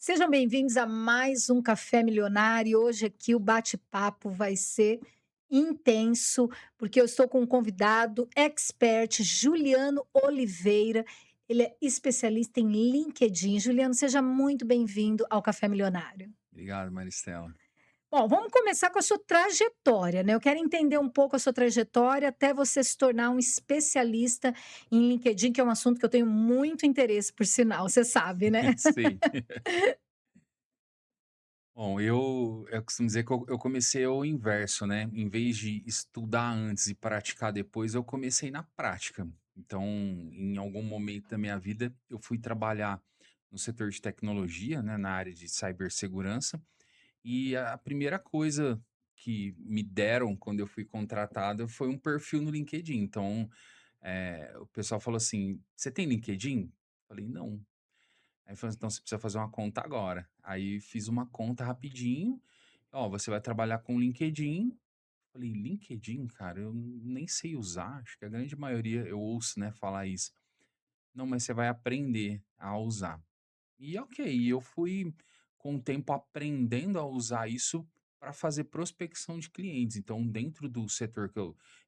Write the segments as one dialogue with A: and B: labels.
A: Sejam bem-vindos a mais um Café Milionário. Hoje aqui o bate-papo vai ser intenso, porque eu estou com um convidado expert, Juliano Oliveira. Ele é especialista em LinkedIn. Juliano, seja muito bem-vindo ao Café Milionário.
B: Obrigado, Maristela.
A: Bom, vamos começar com a sua trajetória, né? Eu quero entender um pouco a sua trajetória até você se tornar um especialista em LinkedIn, que é um assunto que eu tenho muito interesse, por sinal, você sabe, né?
B: Sim. Bom, eu costumo dizer que eu comecei ao inverso, né, em vez de estudar antes e praticar depois, eu comecei na prática. Então, em algum momento da minha vida, eu fui trabalhar no setor de tecnologia, né, na área de cibersegurança, e a primeira coisa que me deram quando eu fui contratado foi um perfil no LinkedIn. Então, o pessoal falou assim: "Você tem LinkedIn?" Falei: "Não". Aí falou: "Então você precisa fazer uma conta agora". Aí fiz uma conta rapidinho: "Ó, você vai trabalhar com LinkedIn". Falei: "LinkedIn, cara, eu nem sei usar". Acho que a grande maioria eu ouço, né, falar isso. "Não, mas você vai aprender a usar". E ok, eu fui com o tempo aprendendo a usar isso para fazer prospecção de clientes. Então, dentro do setor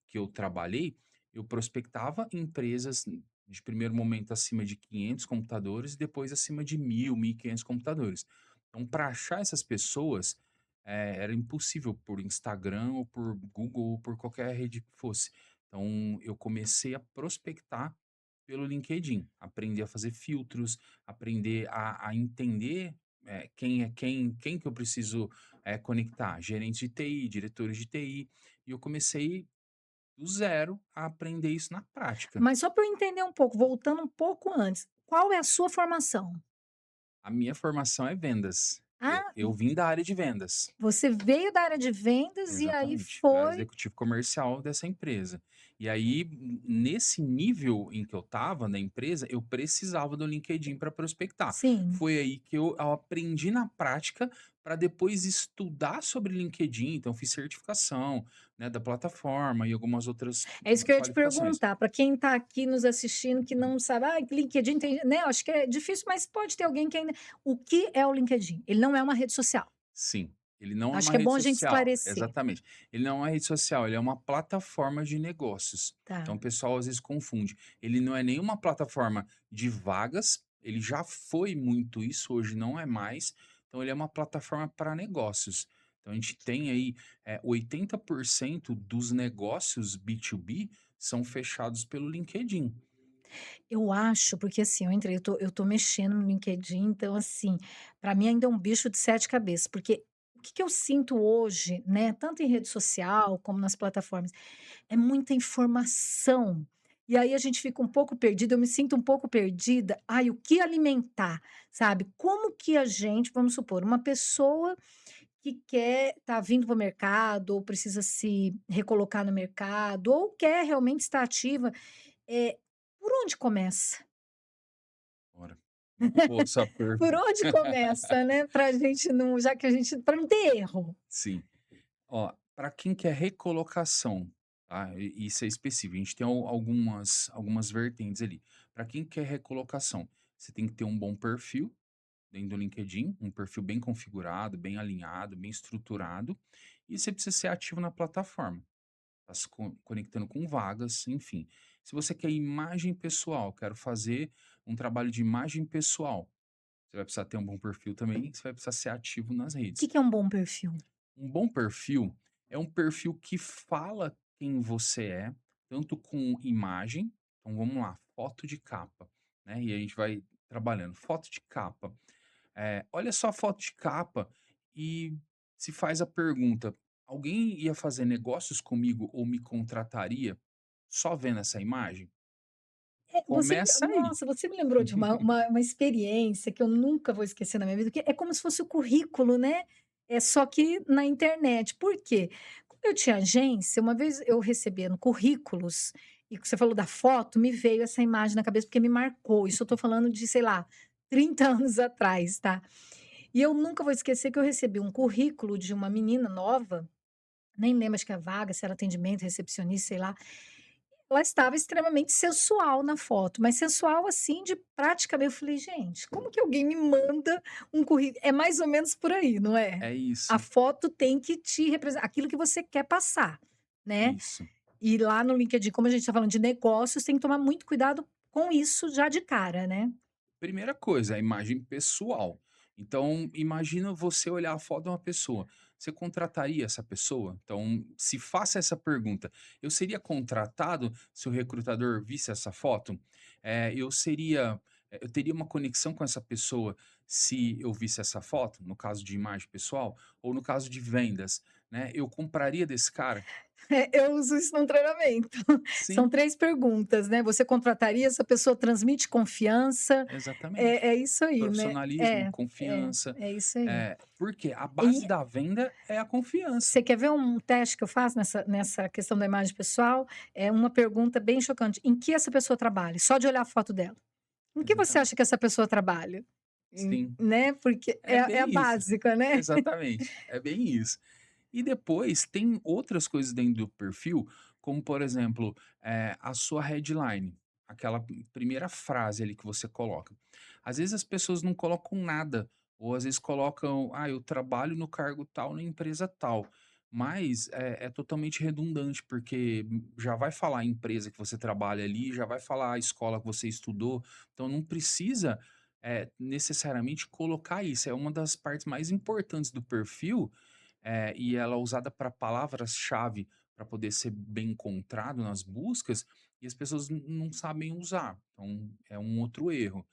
B: que eu trabalhei, eu prospectava empresas de primeiro momento acima de 500 computadores e depois acima de 1.000, 1.500 computadores. Então, para achar essas pessoas, era impossível por Instagram ou por Google ou por qualquer rede que fosse. Então, eu comecei a prospectar pelo LinkedIn, aprender a fazer filtros, aprender a entender, quem é quem que eu preciso, conectar, gerentes de TI, diretores de TI, e eu comecei do zero a aprender isso na prática.
A: Mas só para eu entender um pouco, voltando um pouco antes, qual é a sua formação?
B: A minha formação é vendas,
A: Ah,
B: eu vim da área de vendas.
A: você veio da área de vendas e aí
B: Exatamente, eu era
A: foi
B: executivo comercial dessa empresa. E aí, nesse nível em que eu estava na empresa, eu precisava do LinkedIn para prospectar.
A: sim.
B: Foi aí que eu aprendi na prática para depois estudar sobre LinkedIn. Então, fiz certificação, né, da plataforma e algumas outras
A: É isso que eu ia te
B: qualificações.
A: perguntar, para quem está aqui nos assistindo que não sabe, LinkedIn tem, né, eu acho que é difícil, mas pode ter alguém que ainda o que é o LinkedIn? Ele não é uma rede social.
B: Sim, ele não é
A: Acho
B: uma
A: que é
B: rede
A: bom a gente
B: social,
A: esclarecer.
B: exatamente. Ele não é uma rede social, ele é uma plataforma de negócios. Então o
A: Tá.
B: pessoal às vezes confunde. Ele não é nenhuma plataforma de vagas, ele já foi muito isso, hoje não é mais. Então ele é uma plataforma para negócios. Então a gente tem aí, 80% dos negócios B2B são fechados pelo LinkedIn.
A: Eu acho, porque assim, eu tô mexendo no LinkedIn, então assim, para mim ainda é um bicho de 7 cabeças, porque o que que eu sinto hoje, né, tanto em rede social como nas plataformas, é muita informação. E aí a gente fica um pouco perdido, eu me sinto um pouco perdida. Ai, o que alimentar, sabe? Como que a gente, vamos supor, uma pessoa que quer tá vindo para o mercado ou precisa se recolocar no mercado ou quer realmente estar ativa, por onde começa?
B: Ora, muito boa sua
A: Por
B: pergunta.
A: onde começa, né, pra gente não já que a gente pra não ter erro.
B: Sim. Ó, para quem quer recolocação, tá? Isso é específico. A gente tem algumas vertentes ali. Para quem quer recolocação, você tem que ter um bom perfil dentro do LinkedIn, um perfil bem configurado, bem alinhado, bem estruturado, e você precisa ser ativo na plataforma. Tá se conectando com vagas, enfim. Se você quer imagem pessoal, quero fazer um trabalho de imagem pessoal, você vai precisar ter um bom perfil também, você vai precisar ser ativo nas
A: O que
B: redes.
A: que é um bom perfil?
B: Um bom perfil é um perfil que fala quem você é, tanto com imagem, então vamos lá, foto de capa, né? E a gente vai trabalhando. Foto de capa. Olha só a foto de capa e se faz a pergunta: alguém ia fazer negócios comigo ou me contrataria só vendo essa imagem? Começa aí.
A: Você me lembrou de uma experiência que eu nunca vou esquecer na minha vida, que é como se fosse o currículo, né, só que na internet. Por quê? Quando eu tinha agência, uma vez eu recebendo currículos, e que você falou da foto, me veio essa imagem na cabeça, porque me marcou. Isso eu tô falando de, sei lá, 30 anos atrás, tá. E eu nunca vou esquecer que eu recebi um currículo de uma menina nova, nem lembro, acho que é vaga, se era atendimento, recepcionista, sei lá. ela estava extremamente sensual na foto, mas sensual, assim, de prática eu falei: "Gente, como que alguém me manda um currículo?" É mais ou menos por aí, não é?
B: É
A: A
B: isso,
A: foto tem que te representar aquilo que você quer passar, né.
B: isso.
A: E lá no LinkedIn, como a gente está falando de negócios, tem que tomar muito cuidado com isso já de cara, né.
B: Primeira coisa, a imagem pessoal. Então, imagina você olhar a foto de uma pessoa. Você contrataria essa pessoa? Então, se faça essa pergunta. Eu seria contratado se o recrutador visse essa foto? Eu teria uma conexão com essa pessoa se eu visse essa foto, no caso de imagem pessoal, ou no caso de vendas, né? Eu compraria desse cara?
A: É, eu uso isso num treinamento. São
B: Sim,
A: 3 perguntas, né. Você contrataria, essa pessoa transmite confiança?
B: exatamente.
A: É isso aí, né.
B: Profissionalismo,
A: É,
B: confiança.
A: é isso aí.
B: Porque a
A: E
B: base da venda é a confiança.
A: você quer ver um teste que eu faço nessa questão da imagem pessoal? É uma pergunta bem chocante: "Em que essa pessoa trabalha?", só de olhar a foto dela. "Em que você acha
B: Exatamente.
A: que essa pessoa trabalha?",
B: Sim,
A: né, porque
B: é
A: é a
B: bem isso.
A: básica, né.
B: Exatamente, é bem isso. E depois tem outras coisas dentro do perfil, como por exemplo, a sua headline, aquela primeira frase ali que você coloca. Às vezes as pessoas não colocam nada, ou às vezes colocam: "Ah, eu trabalho no cargo tal na empresa tal", mas é totalmente redundante, porque já vai falar a empresa que você trabalha ali, já vai falar a escola que você estudou, então não precisa, necessariamente colocar isso. É uma das partes mais importantes do perfil, e ela é usada para palavras-chave para poder ser bem encontrado nas buscas, e as pessoas não sabem usar. Então, é um outro erro.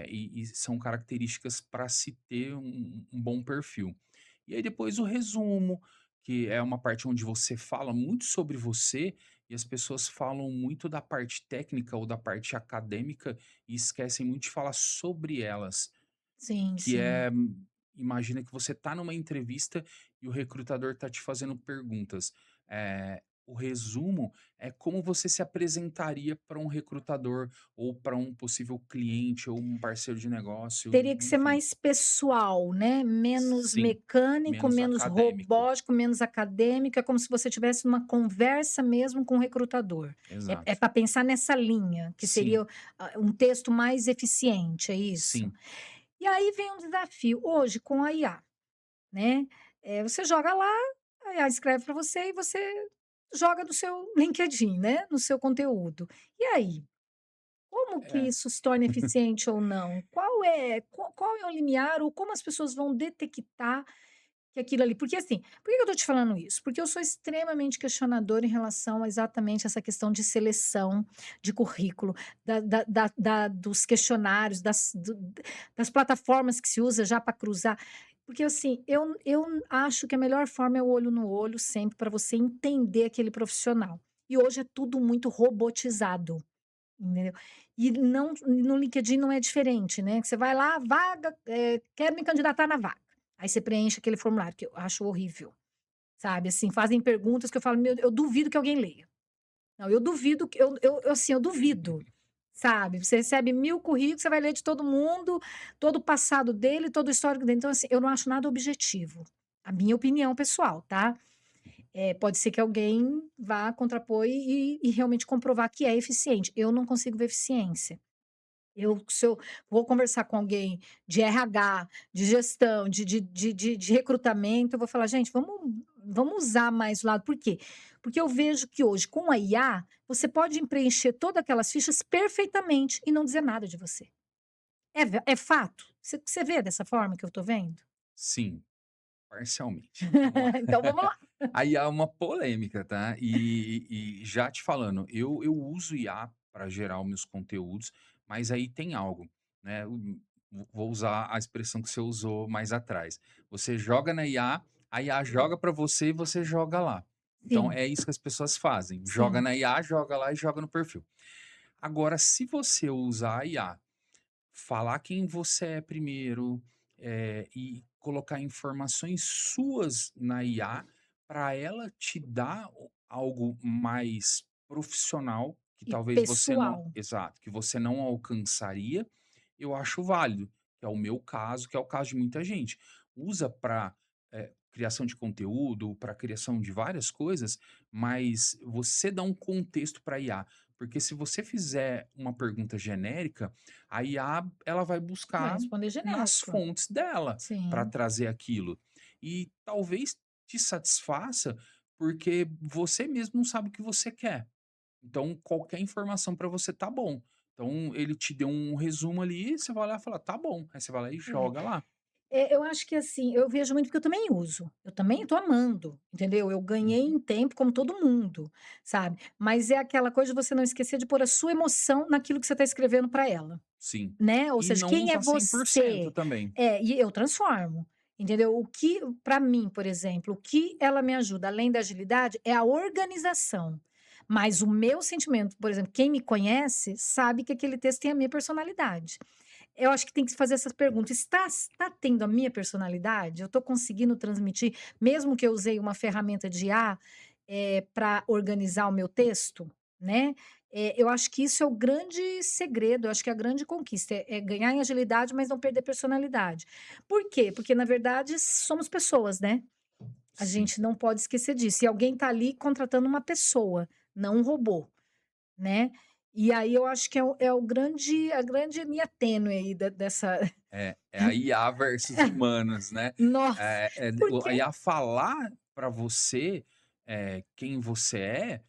B: E são características para se ter um bom perfil. E aí depois o resumo, que é uma parte onde você fala muito sobre você, e as pessoas falam muito da parte técnica ou da parte acadêmica e esquecem muito de falar sobre elas.
A: Sim,
B: Que
A: sim.
B: é, imagina que você está numa entrevista e o recrutador está te fazendo perguntas. O resumo é como você se apresentaria para um recrutador ou para um possível cliente ou um parceiro de negócio,
A: Teria que ser
B: enfim.
A: mais pessoal, né, menos
B: Sim,
A: mecânico,
B: menos
A: menos
B: acadêmico.
A: robótico, menos acadêmico, é como se você tivesse uma conversa mesmo com o recrutador. É
B: Exato.
A: pra pensar nessa linha, que
B: Sim,
A: seria, um texto mais eficiente, é isso?
B: sim.
A: E aí vem um desafio, hoje com a IA, né, você joga lá, a IA escreve para você e você joga no seu LinkedIn, né, no seu conteúdo. E aí? Como que
B: É,
A: isso se torna eficiente ou não? Qual é o limiar ou como as pessoas vão detectar que aquilo ali porque assim, por que eu estou te falando isso? Porque eu sou extremamente questionadora em relação a exatamente essa questão de seleção de currículo, dos questionários, das plataformas que se usa já para cruzar, porque assim, eu acho que a melhor forma é o olho no olho sempre para você entender aquele profissional. E hoje é tudo muito robotizado. Entendeu? E não no LinkedIn não é diferente, né, que você vai lá, vaga, quero me candidatar na vaga. Aí você preenche aquele formulário, que eu acho horrível, sabe, assim, fazem perguntas que eu falo: "Meu, eu duvido que alguém leia". Não, eu duvido que assim, eu duvido, sabe. Você recebe 1000 currículos, você vai ler de todo mundo, todo o passado dele, todo o histórico dele, então assim, eu não acho nada objetivo. A minha opinião pessoal, tá. Pode ser que alguém vá contrapor e realmente comprovar que é eficiente. Eu não consigo ver eficiência. Se eu vou conversar com alguém de RH, de gestão, de recrutamento, eu vou falar: "Gente, vamos usar mais o lado", por quê? Porque eu vejo que hoje com a IA, você pode preencher todas aquelas fichas perfeitamente e não dizer nada de você. É fato? Você vê dessa forma que eu estou vendo?
B: sim, parcialmente. Vamos lá.
A: Então vamos lá.
B: Aí há uma polêmica, tá? E já te falando, eu uso IA para gerar os meus conteúdos, mas aí tem algo, né? Vou usar a expressão que você usou mais atrás. Você joga na IA, a IA joga para você e você joga lá. Então
A: Sim,
B: é isso que as pessoas fazem. Joga
A: sim.
B: na IA, joga lá e joga no perfil. Agora, se você usar a IA, falar quem você é primeiro, e colocar informações suas na IA para ela te dar algo mais profissional, que
A: E
B: talvez você não
A: pessoal.
B: exato, que você não alcançaria, eu acho válido, que é o meu caso, que é o caso de muita gente. Usa para criação de conteúdo, para criação de várias coisas, mas você dá um contexto para a IA. Porque se você fizer uma pergunta genérica, a IA ela vai
A: Vai
B: buscar
A: responder
B: nas
A: genérico.
B: fontes dela para
A: Sim.
B: trazer aquilo. E talvez te satisfaça, porque você mesmo não sabe o que você quer. Então, qualquer informação para você tá bom. Então, ele te deu um resumo ali, você vai lá e fala: "Tá bom". Aí você vai lá e
A: É.
B: joga lá.
A: Eu acho que assim, eu vejo muito porque eu também uso, eu também estou amando, entendeu? Eu ganhei
B: Uhum.
A: em tempo como todo mundo, sabe? Mas é aquela coisa de você não esquecer de pôr a sua emoção naquilo que você está escrevendo para ela,
B: Sim.
A: né? Ou
B: E
A: seja,
B: não
A: quem é
B: usar 100%
A: você?
B: também.
A: E eu transformo, entendeu? O que, para mim, por exemplo, o que ela me ajuda, além da agilidade, é a organização. Mas o meu sentimento, por exemplo, quem me conhece sabe que aquele texto tem a minha personalidade. Eu acho que tem que se fazer essas perguntas. Está tendo a minha personalidade? Eu estou conseguindo transmitir, mesmo que eu usei uma ferramenta de IA, para organizar o meu texto, né? Eu acho que isso é o grande segredo, eu acho que é a grande conquista, é ganhar em agilidade, mas não perder personalidade. Por quê? Porque, na verdade, somos pessoas, né? A
B: Sim.
A: gente não pode esquecer disso. E alguém está ali contratando uma pessoa, não um robô. Né. E aí eu acho que é o grande a grande linha tênue aí dessa
B: É a IA versus humanos, né.
A: nossa,
B: A
A: porque
B: IA falar para você, quem você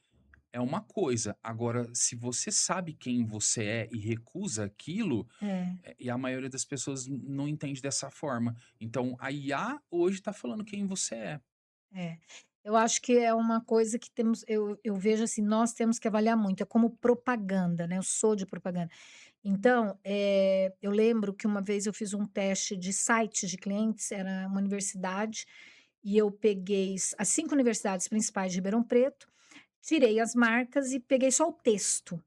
B: é uma coisa. Agora, se você sabe quem você é e recusa aquilo,
A: é,
B: e a maioria das pessoas não entende dessa forma. Então, a IA hoje está falando quem você é.
A: é. Eu acho que é uma coisa que temos eu vejo assim, nós temos que avaliar muito, é como propaganda, né, eu sou de propaganda. Então, eu lembro que uma vez eu fiz um teste de sites de clientes, era uma universidade, e eu peguei as 5 universidades principais de Ribeirão Preto, tirei as marcas e peguei só o texto.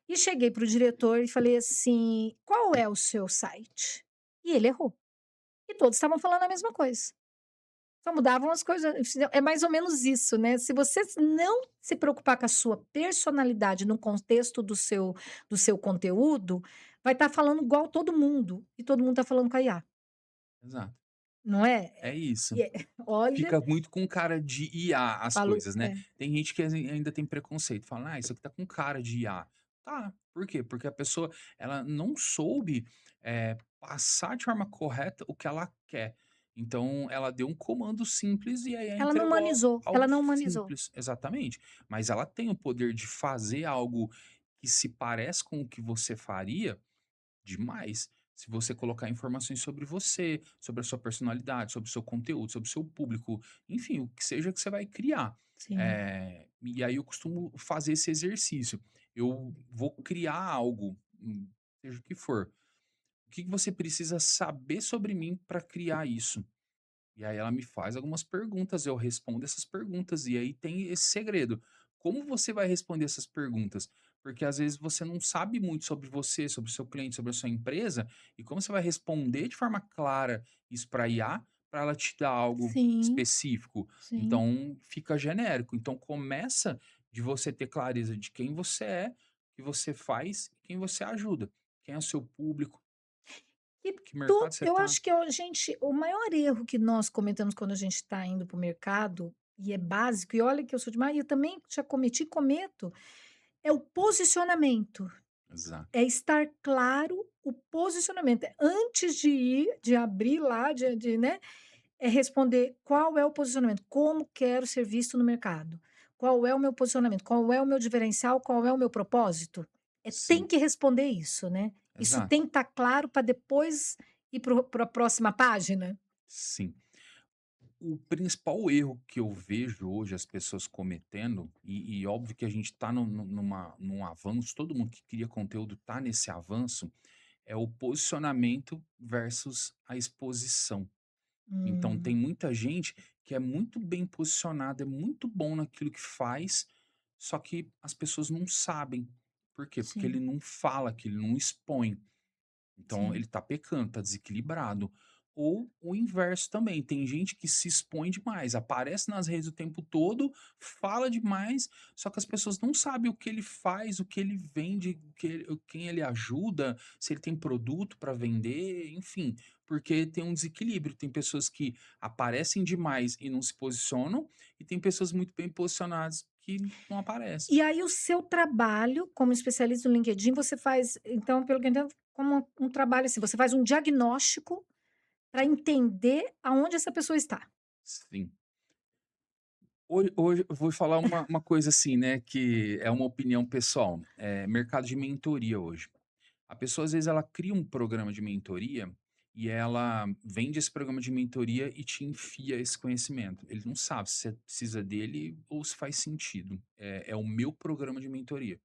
A: E cheguei para o diretor e falei assim: "Qual é o seu site?" E ele errou. E todos estavam falando a mesma coisa. Só mudavam as coisas, é mais ou menos isso, né, se você não se preocupar com a sua personalidade no contexto do seu conteúdo, vai estar falando igual todo mundo, e todo mundo está falando com a IA,
B: Exato.
A: não é?
B: É isso.
A: E olha,
B: Fica muito com cara de IA as
A: falo
B: coisas, né. Tem gente que ainda tem preconceito, fala: "Ah, isso aqui tá com cara de IA". Tá, por quê? Porque a pessoa, ela não soube, passar de forma correta o que ela quer. Então ela deu um comando simples e aí ela
A: ela não
B: entregou
A: humanizou, ela
B: algo
A: não humanizou.
B: simples. Exatamente. Mas ela tem o poder de fazer algo que se parece com o que você faria. Demais. Se você colocar informações sobre você, sobre a sua personalidade, sobre o seu conteúdo, sobre o seu público, enfim, o que seja que você vai criar.
A: Sim,
B: E aí eu costumo fazer esse exercício. Eu vou criar algo, seja o que for. O que que você precisa saber sobre mim para criar isso? E aí ela me faz algumas perguntas, eu respondo essas perguntas, e aí tem esse segredo. Como você vai responder essas perguntas? Porque às vezes você não sabe muito sobre você, sobre o seu cliente, sobre a sua empresa, e como você vai responder de forma clara isso para a IA, para ela te dar algo
A: sim,
B: específico?
A: sim.
B: Então fica genérico. Então começa de você ter clareza de quem você é, o que você faz e quem você ajuda. Quem é o seu público,
A: E
B: que mercado você
A: eu
B: está.
A: acho que o maior erro que nós cometemos quando a gente está indo para o mercado, e é básico, e olha que eu sou de Bahia, eu também já cometi e cometo, é o posicionamento.
B: Exato.
A: É estar claro o posicionamento. É antes de ir, de abrir lá, né, é responder qual é o posicionamento, como quero ser visto no mercado, qual é o meu posicionamento, qual é o meu diferencial, qual é o meu propósito. Tem
B: Sim,
A: que responder isso, né. Isso tem
B: exato.
A: que estar claro para depois ir para a próxima página.
B: Sim. O principal erro que eu vejo hoje as pessoas cometendo, e óbvio que a gente está num avanço, todo mundo que cria conteúdo está nesse avanço, é o posicionamento versus a exposição. Então tem
A: Hum,
B: muita gente que é muito bem posicionada, é muito bom naquilo que faz, só que as pessoas não sabem. Por quê? Porque ele
A: sim,
B: não fala, que ele não expõe. Então ele
A: sim.
B: está pecando, está desequilibrado. ou o inverso também. Tem gente que se expõe demais, aparece nas redes o tempo todo, fala demais, só que as pessoas não sabem o que ele faz, o que ele vende, quem ele ajuda, se ele tem produto para vender, enfim, porque tem um desequilíbrio. Tem pessoas que aparecem demais e não se posicionam, e tem pessoas muito bem posicionadas que não aparecem.
A: E aí o seu trabalho como especialista no LinkedIn, você faz então, pelo que eu entendo, como um trabalho assim, você faz um diagnóstico para entender aonde essa pessoa está.
B: Sim. Hoje eu vou falar uma coisa assim, né, que é uma opinião pessoal, mercado de mentoria hoje. A pessoa, às vezes, ela cria um programa de mentoria e ela vende esse programa de mentoria e te enfia esse conhecimento. Ele não sabe se você precisa dele ou se faz sentido. É o meu programa de mentoria.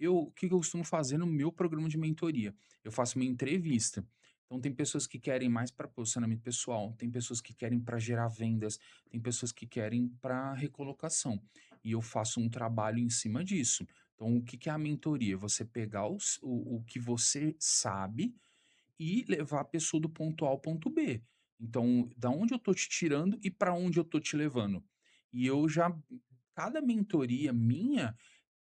B: O que que eu costumo fazer no meu programa de mentoria? Eu faço uma entrevista. Então, tem pessoas que querem mais para posicionamento pessoal, tem pessoas que querem para gerar vendas, tem pessoas que querem para recolocação. E eu faço um trabalho em cima disso. Então, o que que é a mentoria? Você pegar o que você sabe e levar a pessoa do ponto A ao ponto B. Então, da onde eu tô te tirando e para onde eu tô te levando. E eu já cada mentoria minha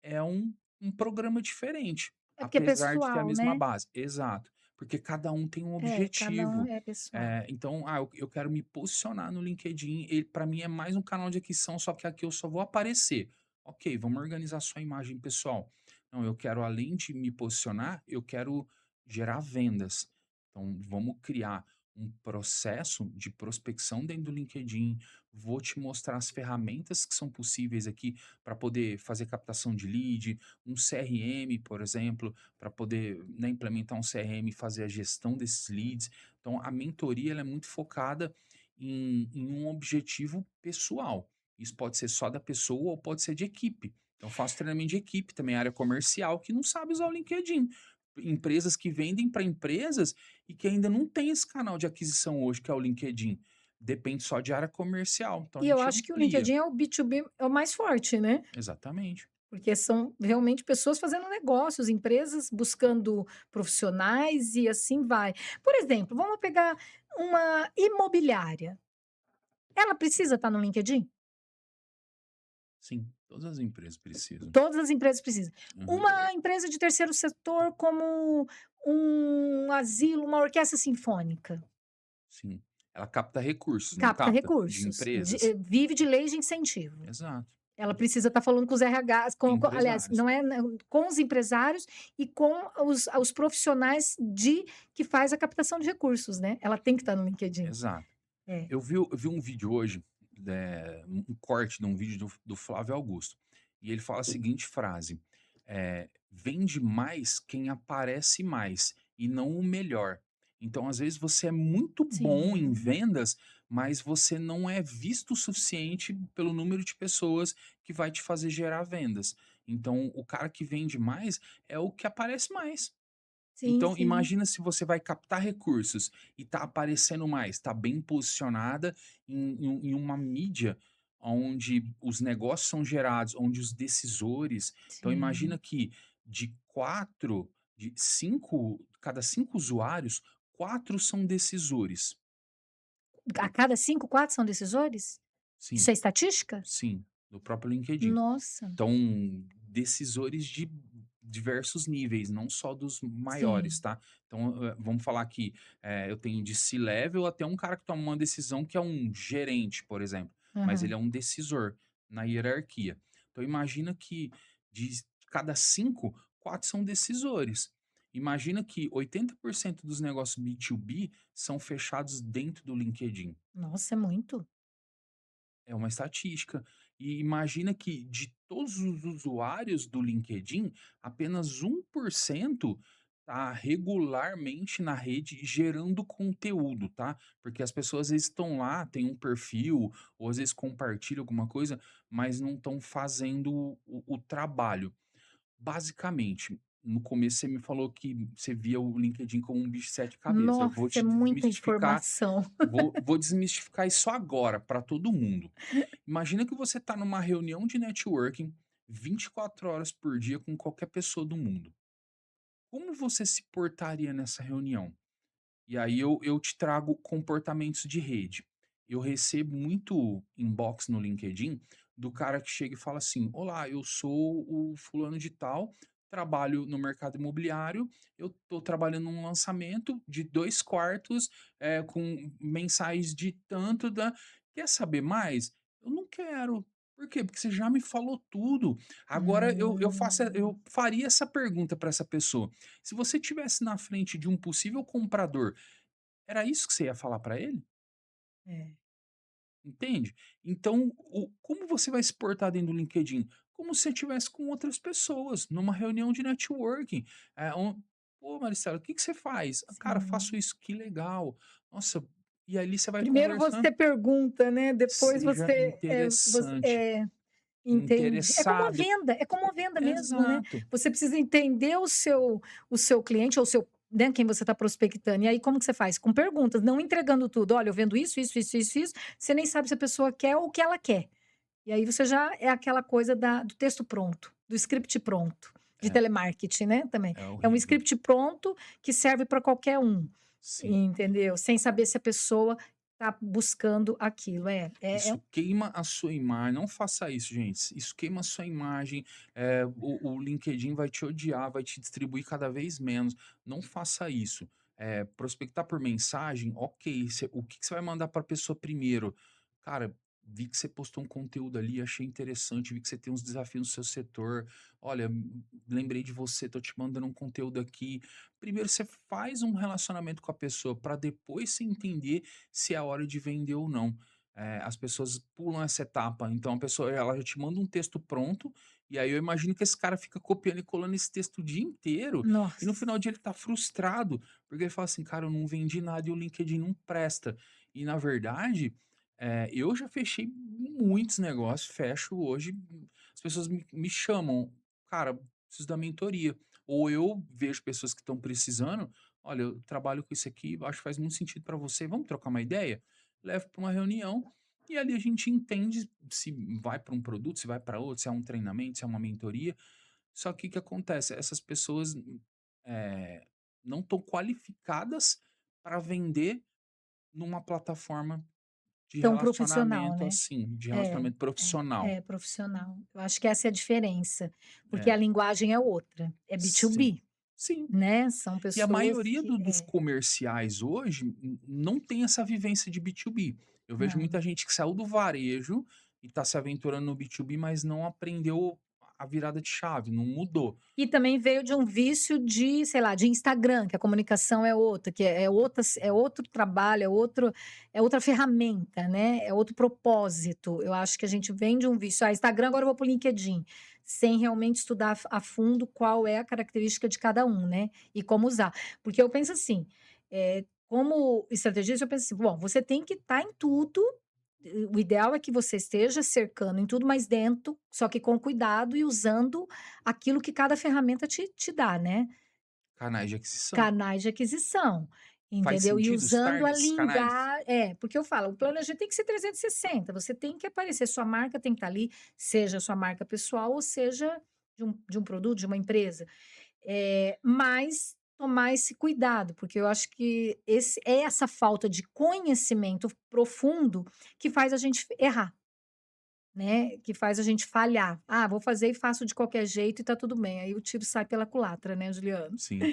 B: é um programa diferente,
A: É porque é
B: apesar de ter a
A: pessoal,
B: mesma
A: né.
B: base. Exato, porque cada um tem um
A: É, cada um
B: objetivo.
A: é pessoal.
B: Então, eu quero me posicionar no LinkedIn, ele para mim é mais um canal de aquisição, só que aqui eu só vou aparecer. Ok, vamos organizar sua imagem pessoal. Não, eu quero além de me posicionar, eu quero gerar vendas. Então, vamos criar um processo de prospecção dentro do LinkedIn. Vou te mostrar as ferramentas que são possíveis aqui para poder fazer captação de lead, um CRM, por exemplo, para poder, né, implementar um CRM e fazer a gestão desses leads. Então, a mentoria ela é muito focada em um objetivo pessoal. Isso pode ser só da pessoa ou pode ser de equipe. Então, eu faço treinamento de equipe também, área comercial, que não sabe usar o LinkedIn. Empresas que vendem para empresas e que ainda não tem esse canal de aquisição hoje, que é o LinkedIn. Depende só de área comercial. Então, a
A: E eu
B: gente
A: acho que o
B: amplia.
A: LinkedIn é o B2B é o mais forte, né,
B: Exatamente.
A: porque são realmente pessoas fazendo negócios, empresas buscando profissionais e assim vai. Por exemplo, vamos pegar uma imobiliária, ela precisa estar no LinkedIn?
B: Sim, todas as empresas precisam.
A: Todas as empresas precisam.
B: Aham,
A: Uma empresa de terceiro setor como um asilo, uma orquestra sinfônica,
B: sim. Ela capta recursos, não
A: capta
B: capta? De
A: recursos,
B: empresas.
A: vive de leis de incentivo.
B: Exato.
A: Ela precisa estar falando com os RHs, aliás,
B: Empresários.
A: não é, não, com os empresários e com os profissionais que faz a captação de recursos, né, ela tem que estar no LinkedIn.
B: Exato.
A: É.
B: Eu vi um vídeo hoje, um corte de um vídeo do Flávio Augusto, e ele fala a seguinte frase, "Vende mais quem aparece mais, e não o melhor". Então, às vezes, você é muito bom em
A: Sim,
B: vendas, mas você não é visto o suficiente pelo número de pessoas que vai te fazer gerar vendas. Então, o cara que vende mais é o que aparece mais.
A: sim,
B: Então,
A: sim,
B: imagina se você vai captar recursos e tá aparecendo mais, tá bem posicionada em uma mídia onde os negócios são gerados, onde os decisores. Então, imagina
A: sim.
B: que de 4, de 5, cada 5 usuários, 4 são decisores.
A: A cada 5, 4 são decisores?
B: Sim,
A: Isso é estatística?
B: sim, no próprio LinkedIn.
A: Nossa,
B: Então, decisores de diversos níveis, não só dos maiores,
A: sim.
B: tá? Então, vamos falar que eu tenho de C-level até um cara que toma uma decisão que é um gerente, por exemplo, mas ele
A: Aham.
B: é um decisor na hierarquia. Então, imagina que de cada 5, 4 são decisores. Imagina que 80% dos negócios B2B são fechados dentro do LinkedIn.
A: Nossa, é muito.
B: É uma estatística. E imagina que de todos os usuários do LinkedIn, apenas 1% está regularmente na rede gerando conteúdo, tá? Porque as pessoas às vezes estão lá, têm um perfil, ou às vezes compartilham alguma coisa, mas não estão fazendo o trabalho. Basicamente, no começo você me falou que você via o LinkedIn como um bicho de 7 cabeças. Eu vou
A: Nossa, é
B: te
A: muita
B: desmistificar,
A: informação.
B: vou desmistificar isso agora para todo mundo. Imagina que você está numa reunião de networking 24 horas por dia com qualquer pessoa do mundo. Como você se portaria nessa reunião? E aí eu te trago comportamentos de rede. Eu recebo muito inbox no LinkedIn do cara que chega e fala assim: "Olá, eu sou o fulano de tal, trabalho no mercado imobiliário, eu estou trabalhando num lançamento de 2 quartos, com mensais de tanto da quer saber mais? Eu não quero". Por quê? Porque você já me falou tudo. Agora eu
A: Hum,
B: faria essa pergunta para essa pessoa: se você tivesse na frente de um possível comprador, era isso que você ia falar para ele?
A: é.
B: Entende? Então, como você vai se portar dentro do LinkedIn? Como se você estivesse com outras pessoas, numa reunião de networking. Pô, Maricela, o que que você faz? Cara, faço
A: Sim.
B: isso, que legal. Nossa, e ali você vai
A: Primeiro
B: conversando.
A: você pergunta, né, depois
B: Seja
A: você
B: interessante,
A: entende.
B: interessado.
A: É como uma venda mesmo, né.
B: Exato.
A: Você precisa entender o seu cliente ou o seu né, quem você está prospectando. E aí como que você faz? Com perguntas, não entregando tudo. "Olha, eu vendo isso, isso, isso, isso, isso", você nem sabe se a pessoa quer ou o que ela quer. E aí você já é aquela coisa do texto pronto, do script pronto, de
B: É,
A: telemarketing, né, também.
B: é
A: É um
B: horrível.
A: script pronto que serve para qualquer um,
B: Sim.
A: entendeu? Sem saber se a pessoa está buscando aquilo. É
B: Isso queima a sua imagem, não faça isso, gente. Isso queima a sua imagem, o LinkedIn vai te odiar, vai te distribuir cada vez menos. Não faça isso. Prospectar por mensagem, ok. O que que você vai mandar para a pessoa primeiro? Cara, vi que você postou um conteúdo ali, achei interessante, vi que você tem uns desafios no seu setor. Olha, lembrei de você, tô te mandando um conteúdo aqui. Primeiro você faz um relacionamento com a pessoa para depois você entender se é a hora de vender ou não. As pessoas pulam essa etapa, então a pessoa ela já te manda um texto pronto, e aí eu imagino que esse cara fica copiando e colando esse texto o dia inteiro, e no final do
A: nossa.
B: dia ele tá frustrado, porque ele fala assim: "Cara, eu não vendi nada e o LinkedIn não presta". E na verdade, eu já fechei muitos negócios, fecho hoje, as pessoas me chamam: "Cara, preciso da mentoria", ou eu vejo pessoas que estão precisando: "Olha, eu trabalho com isso aqui, acho que faz muito sentido para você, vamos trocar uma ideia?" Levo para uma reunião e ali a gente entende se vai para um produto, se vai para outro, se é um treinamento, se é uma mentoria. Só que o que acontece? Essas pessoas eh, não estão qualificadas para vender numa plataforma de
A: Tão profissional,
B: relacionamento
A: né.
B: assim, de
A: É,
B: relacionamento profissional.
A: profissional. Eu acho que essa é a diferença, porque
B: É,
A: a linguagem é outra, é
B: sim,
A: B2B,
B: sim.
A: né, são
B: E a
A: pessoas
B: maioria
A: que
B: dos
A: é,
B: comerciais hoje não tem essa vivência de B2B. Eu vejo
A: não.
B: muita gente que saiu do varejo e está se aventurando no B2B, mas não aprendeu a virada de chave, não mudou.
A: E também veio de um vício de, sei lá, de Instagram, que a comunicação é outra, que é outro trabalho, é outra ferramenta, né, é outro propósito. Eu acho que a gente vem de um vício: "Ah, Instagram, agora eu vou para o LinkedIn", sem realmente estudar a fundo qual é a característica de cada um, né, e como usar. Porque eu penso assim, como estrategista, eu penso assim: "Bom, você tem que estar em tudo, o ideal é que você esteja cercando em tudo, mas dentro, só que com cuidado e usando aquilo que cada ferramenta te dá, né,
B: Canais de aquisição.
A: canais de aquisição,
B: Faz
A: entendeu? E
B: sentido estar
A: usando a
B: nesses canais?
A: porque eu falo, o plano a gente tem que ser 360, você tem que aparecer, sua marca tem que estar ali, seja sua marca pessoal ou seja de um produto, de uma empresa. Mas tomar esse cuidado, porque eu acho que é essa falta de conhecimento profundo que faz a gente errar. Né, que faz a gente falhar. "Ah, vou fazer e faço de qualquer jeito e tá tudo bem", aí o tiro sai pela culatra, né, Juliano.
B: Sim.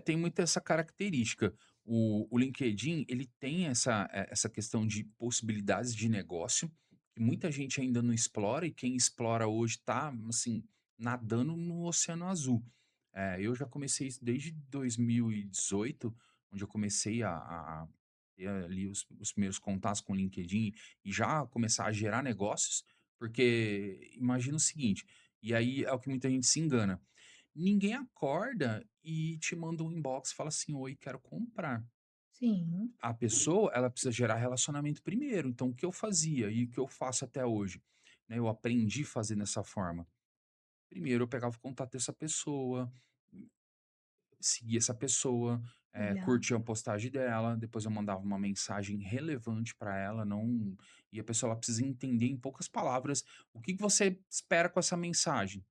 B: Tem muito essa característica. O LinkedIn, ele tem essa questão de possibilidades de negócio, que muita gente ainda não explora, e quem explora hoje está assim, nadando no oceano azul. Eu já comecei isso desde 2018, onde eu comecei a ter ali os primeiros contatos com o LinkedIn e já começar a gerar negócios, porque imagina o seguinte, e aí é o que muita gente se engana. Ninguém acorda e te manda um inbox e fala assim: "Oi, quero comprar".
A: Sim,
B: A pessoa, ela precisa gerar relacionamento primeiro. Então, o que eu fazia e o que eu faço até hoje, né, eu aprendi a fazer dessa forma. Primeiro eu pegava o contato dessa pessoa, seguia essa pessoa,
A: olhar.
B: curtia a postagem dela, depois eu mandava uma mensagem relevante para ela, não e a pessoa ela precisa entender em poucas palavras o que que você espera com essa mensagem.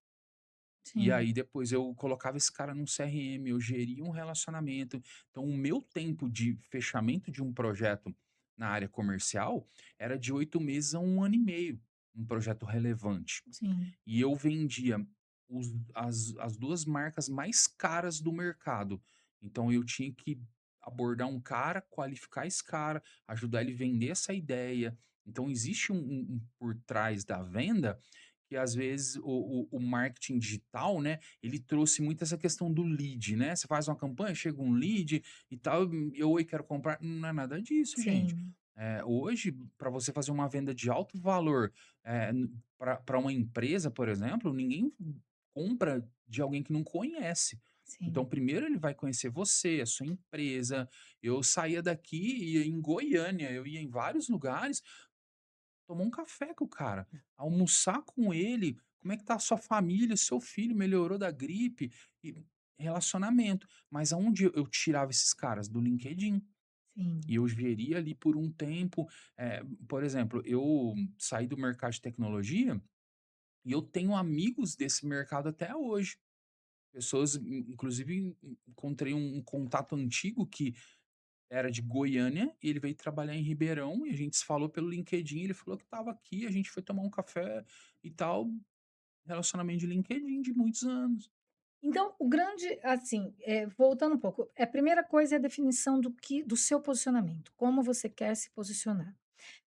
B: E
A: sim,
B: aí depois eu colocava esse cara num CRM, eu geria um relacionamento. Então o meu tempo de fechamento de um projeto na área comercial era de 8 meses a 1 ano e meio, um projeto relevante.
A: sim,
B: E eu vendia as 2 marcas mais caras do mercado. Então eu tinha que abordar um cara, qualificar esse cara, ajudar ele a vender essa ideia. Então existe um por trás da venda que às vezes o marketing digital, né, ele trouxe muito essa questão do lead, né? Você faz uma campanha, chega um lead e tal, eu: "Oi, quero comprar", não é nada disso, gente.
A: sim,
B: Hoje, para você fazer uma venda de alto valor, para uma empresa, por exemplo, ninguém compra de alguém que não conhece. Então,
A: sim.
B: primeiro ele vai conhecer você, a sua empresa. Eu saía daqui e ia em Goiânia, eu ia em vários lugares tomar um café com o cara, almoçar com ele, como é que tá a sua família, seu filho melhorou da gripe, e relacionamento. Mas aonde eu tirava esses caras? Do LinkedIn. E
A: Sim.
B: eu geria ali por um tempo, por exemplo, eu saí do mercado de tecnologia e eu tenho amigos desse mercado até hoje. Pessoas, inclusive, encontrei um contato antigo que era de Goiânia, e ele veio trabalhar em Ribeirão, e a gente se falou pelo LinkedIn, ele falou que estava aqui, a gente foi tomar um café e tal, relacionamento de LinkedIn de muitos anos.
A: Então, o grande assim, voltando um pouco, a primeira coisa é a definição do seu posicionamento, como você quer se posicionar.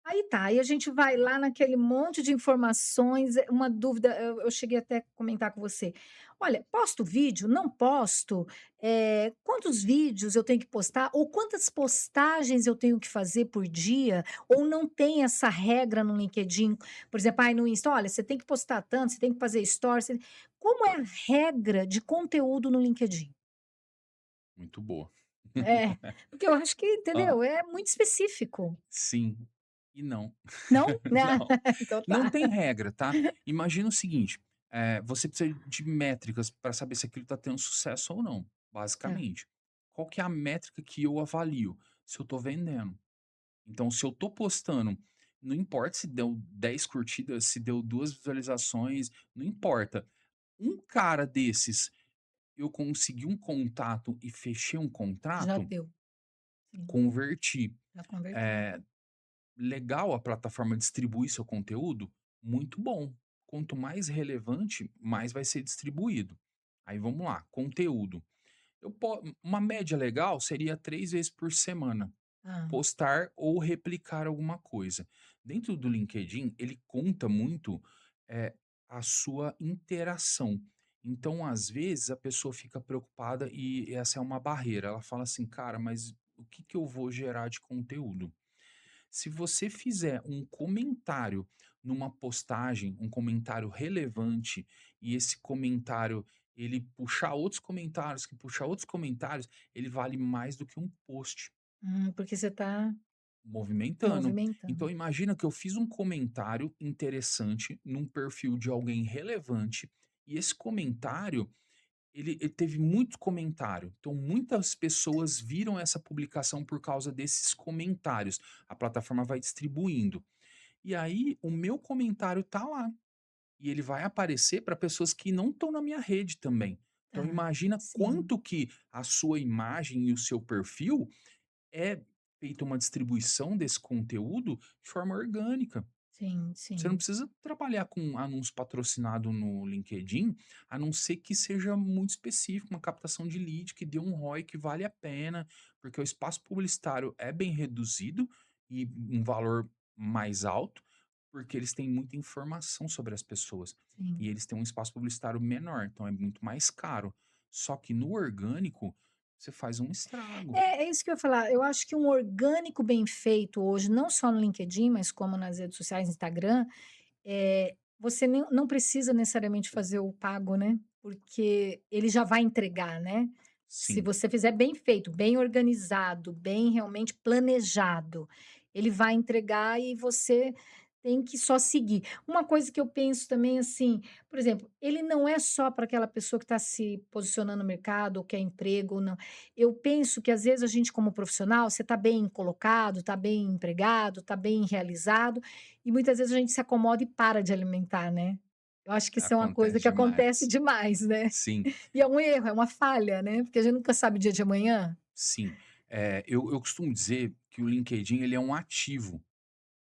A: Aí tá, aí a gente vai lá naquele monte de informações, uma dúvida, eu cheguei até a comentar com você. Olha, posto vídeo, não posto? Quantos vídeos eu tenho que postar? Ou quantas postagens eu tenho que fazer por dia? Ou não tem essa regra no LinkedIn? Por exemplo, ai, no Insta, olha, você tem que postar tanto, você tem que fazer stories. Como é a regra de conteúdo no LinkedIn?
B: Muito boa.
A: É, porque eu acho que,
B: Hã,
A: entendeu? É muito específico.
B: sim e não.
A: Não?
B: Não,
A: Então
B: não
A: tá.
B: tem regra, tá. Imagina o seguinte, você precisa de métricas para saber se aquilo está tendo sucesso ou não,
A: Tá.
B: basicamente. Qual que é a métrica que eu avalio? Se eu estou vendendo. Então, se eu tô postando, não importa se deu 10 curtidas, se deu 2 visualizações, não importa. Um cara desses, eu consegui um contato e fechei um
A: Já
B: contrato,
A: deu. Sim,
B: converti.
A: já converteu.
B: Eh, Legal a plataforma distribuir seu conteúdo? Muito bom. Quanto mais relevante, mais vai ser distribuído. Aí vamos lá, conteúdo. Uma média legal seria 3 vezes por semana.
A: Ah,
B: Postar ou replicar alguma coisa. Dentro do LinkedIn, ele conta muito, a sua interação. Então, às vezes, a pessoa fica preocupada e essa é uma barreira. Ela fala assim: "Cara, mas o que que eu vou gerar de conteúdo?". Se você fizer um comentário numa postagem, um comentário relevante, e esse comentário ele puxar outros comentários, que puxar outros comentários, ele vale mais do que um post.
A: porque você está
B: Movimentando.
A: movimentando.
B: Então imagina que eu fiz um comentário interessante num perfil de alguém relevante, e esse comentário, ele teve muito comentário. Então muitas pessoas viram essa publicação por causa desses comentários. A plataforma vai distribuindo. E aí o meu comentário tá lá, e ele vai aparecer para pessoas que não estão na minha rede também. Então
A: Tá,
B: imagina
A: sim,
B: quanto que a sua imagem e o seu perfil é feita uma distribuição desse conteúdo de forma orgânica.
A: sim,
B: Você não
A: sim,
B: precisa trabalhar com anúncio patrocinado no LinkedIn, a não ser que seja muito específico, uma captação de lead que dê um ROI que vale a pena, porque o espaço publicitário é bem reduzido e um valor mais alto, porque eles têm muita informação sobre as pessoas.
A: sim.
B: E eles têm um espaço publicitário menor, então é muito mais caro. Só que no orgânico, você faz um estrago.
A: É isso que eu ia falar, eu acho que um orgânico bem feito hoje, não só no LinkedIn, mas como nas redes sociais, Instagram, você nem não precisa necessariamente fazer o pago, né, porque ele já vai entregar, né. Se
B: Sim.
A: você fizer bem feito, bem organizado, bem realmente planejado, ele vai entregar e você tem que só seguir. Uma coisa que eu penso também, assim, por exemplo, ele não é só para aquela pessoa que está se posicionando no mercado ou quer emprego ou não. Eu penso que às vezes a gente como profissional, você está bem colocado, está bem empregado, está bem realizado, e muitas vezes a gente se acomoda e para de alimentar, né. Eu acho que isso é uma coisa
B: Acontece
A: que acontece
B: demais.
A: demais, né.
B: Sim,
A: E é um erro, é uma falha, né, porque a gente nunca sabe o dia de amanhã.
B: sim. Eu costumo dizer que o LinkedIn ele é um ativo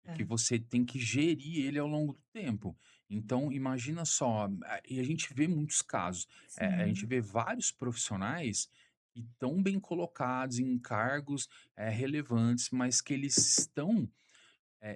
B: e que
A: É,
B: você tem que gerir ele ao longo do tempo. Então, imagina só, e a gente vê muitos casos, a gente
A: sim,
B: vê vários profissionais que estão bem colocados em cargos, relevantes, mas que eles estão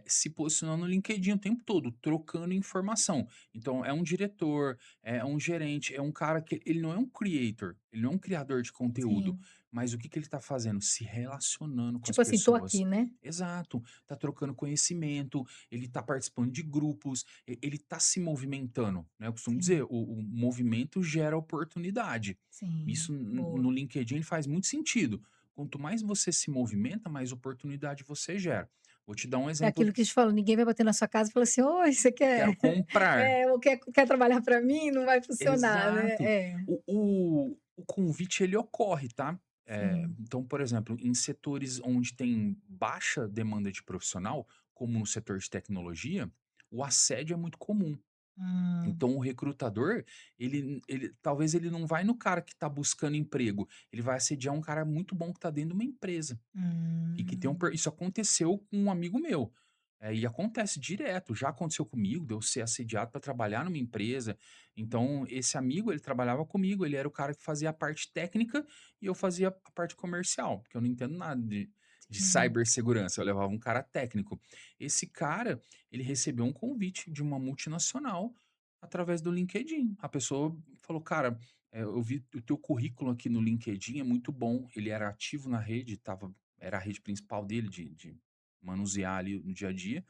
B: se posicionando no LinkedIn o tempo todo, trocando informação. Então, é um diretor, é um gerente, é um cara que ele não é um creator, ele não é um criador de conteúdo,
A: sim.
B: mas o que que ele está fazendo? Se relacionando com as
A: Tipo assim, tô
B: pessoas.
A: aqui, né.
B: Exato, tá trocando conhecimento, ele tá participando de grupos, ele tá se movimentando, né? Eu costumo dizer,
A: Sim,
B: o movimento gera oportunidade.
A: sim,
B: Isso
A: boa.
B: no LinkedIn ele faz muito sentido. Quanto mais você se movimenta, mais oportunidade você gera. Vou te dar um
A: É
B: exemplo.
A: aquilo que a gente falou, ninguém vai bater na sua casa e falar assim: "Oi, você
B: Quero
A: quer
B: comprar.
A: ou quer trabalhar para mim?" Não vai funcionar, né.
B: Exato.
A: É,
B: O convite ele ocorre, tá?
A: sim.
B: Então, por exemplo, em setores onde tem baixa demanda de profissional, como no setor de tecnologia, o assédio é muito comum.
A: Hum,
B: Então o recrutador, ele talvez ele não vai no cara que está buscando emprego, ele vai assediar um cara muito bom que está dentro de uma empresa. E que tem um
A: hum,
B: isso aconteceu com um amigo meu, e acontece direto, já aconteceu comigo, de eu ser assediado para trabalhar numa empresa. Então esse amigo, ele trabalhava comigo, ele era o cara que fazia a parte técnica e eu fazia a parte comercial, porque eu não entendo nada de
A: sim.
B: cibersegurança, eu levava um cara técnico. Esse cara, ele recebeu um convite de uma multinacional através do LinkedIn. A pessoa falou: "Cara, eu vi o teu currículo aqui no LinkedIn, é muito bom". Ele era ativo na rede, era a rede principal dele de manusear ali no dia a dia.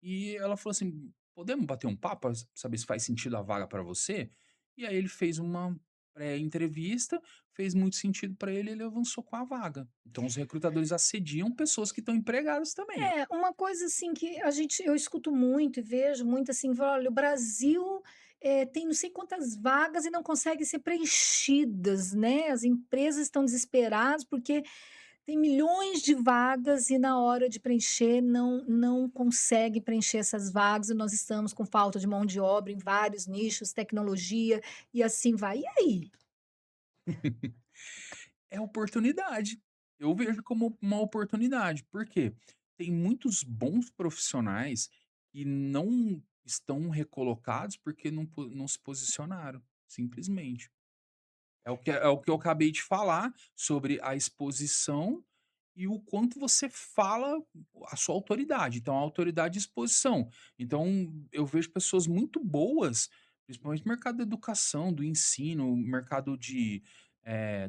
B: E ela falou assim: "Podemos bater um papo pra saber se faz sentido a vaga para você?". E aí ele fez uma pré-entrevista, fez muito sentido para ele, ele avançou com a vaga. Então os recrutadores assediam pessoas que estão empregadas também.
A: É, uma coisa assim que eu escuto muito e vejo muito assim, fala: "Olha, o Brasil, tem não sei quantas vagas e não conseguem ser preenchidas, né, as empresas estão desesperadas porque tem milhões de vagas e na hora de preencher não consegue preencher essas vagas e nós estamos com falta de mão de obra em vários nichos, tecnologia e assim vai". E aí?
B: É oportunidade. Eu vejo como uma oportunidade, por quê? Tem muitos bons profissionais que não estão recolocados porque não se posicionaram, simplesmente. É o que eu acabei de falar sobre a exposição e o quanto você fala a sua autoridade. Então, a autoridade e exposição. Então, eu vejo pessoas muito boas, principalmente no mercado da educação, do ensino, mercado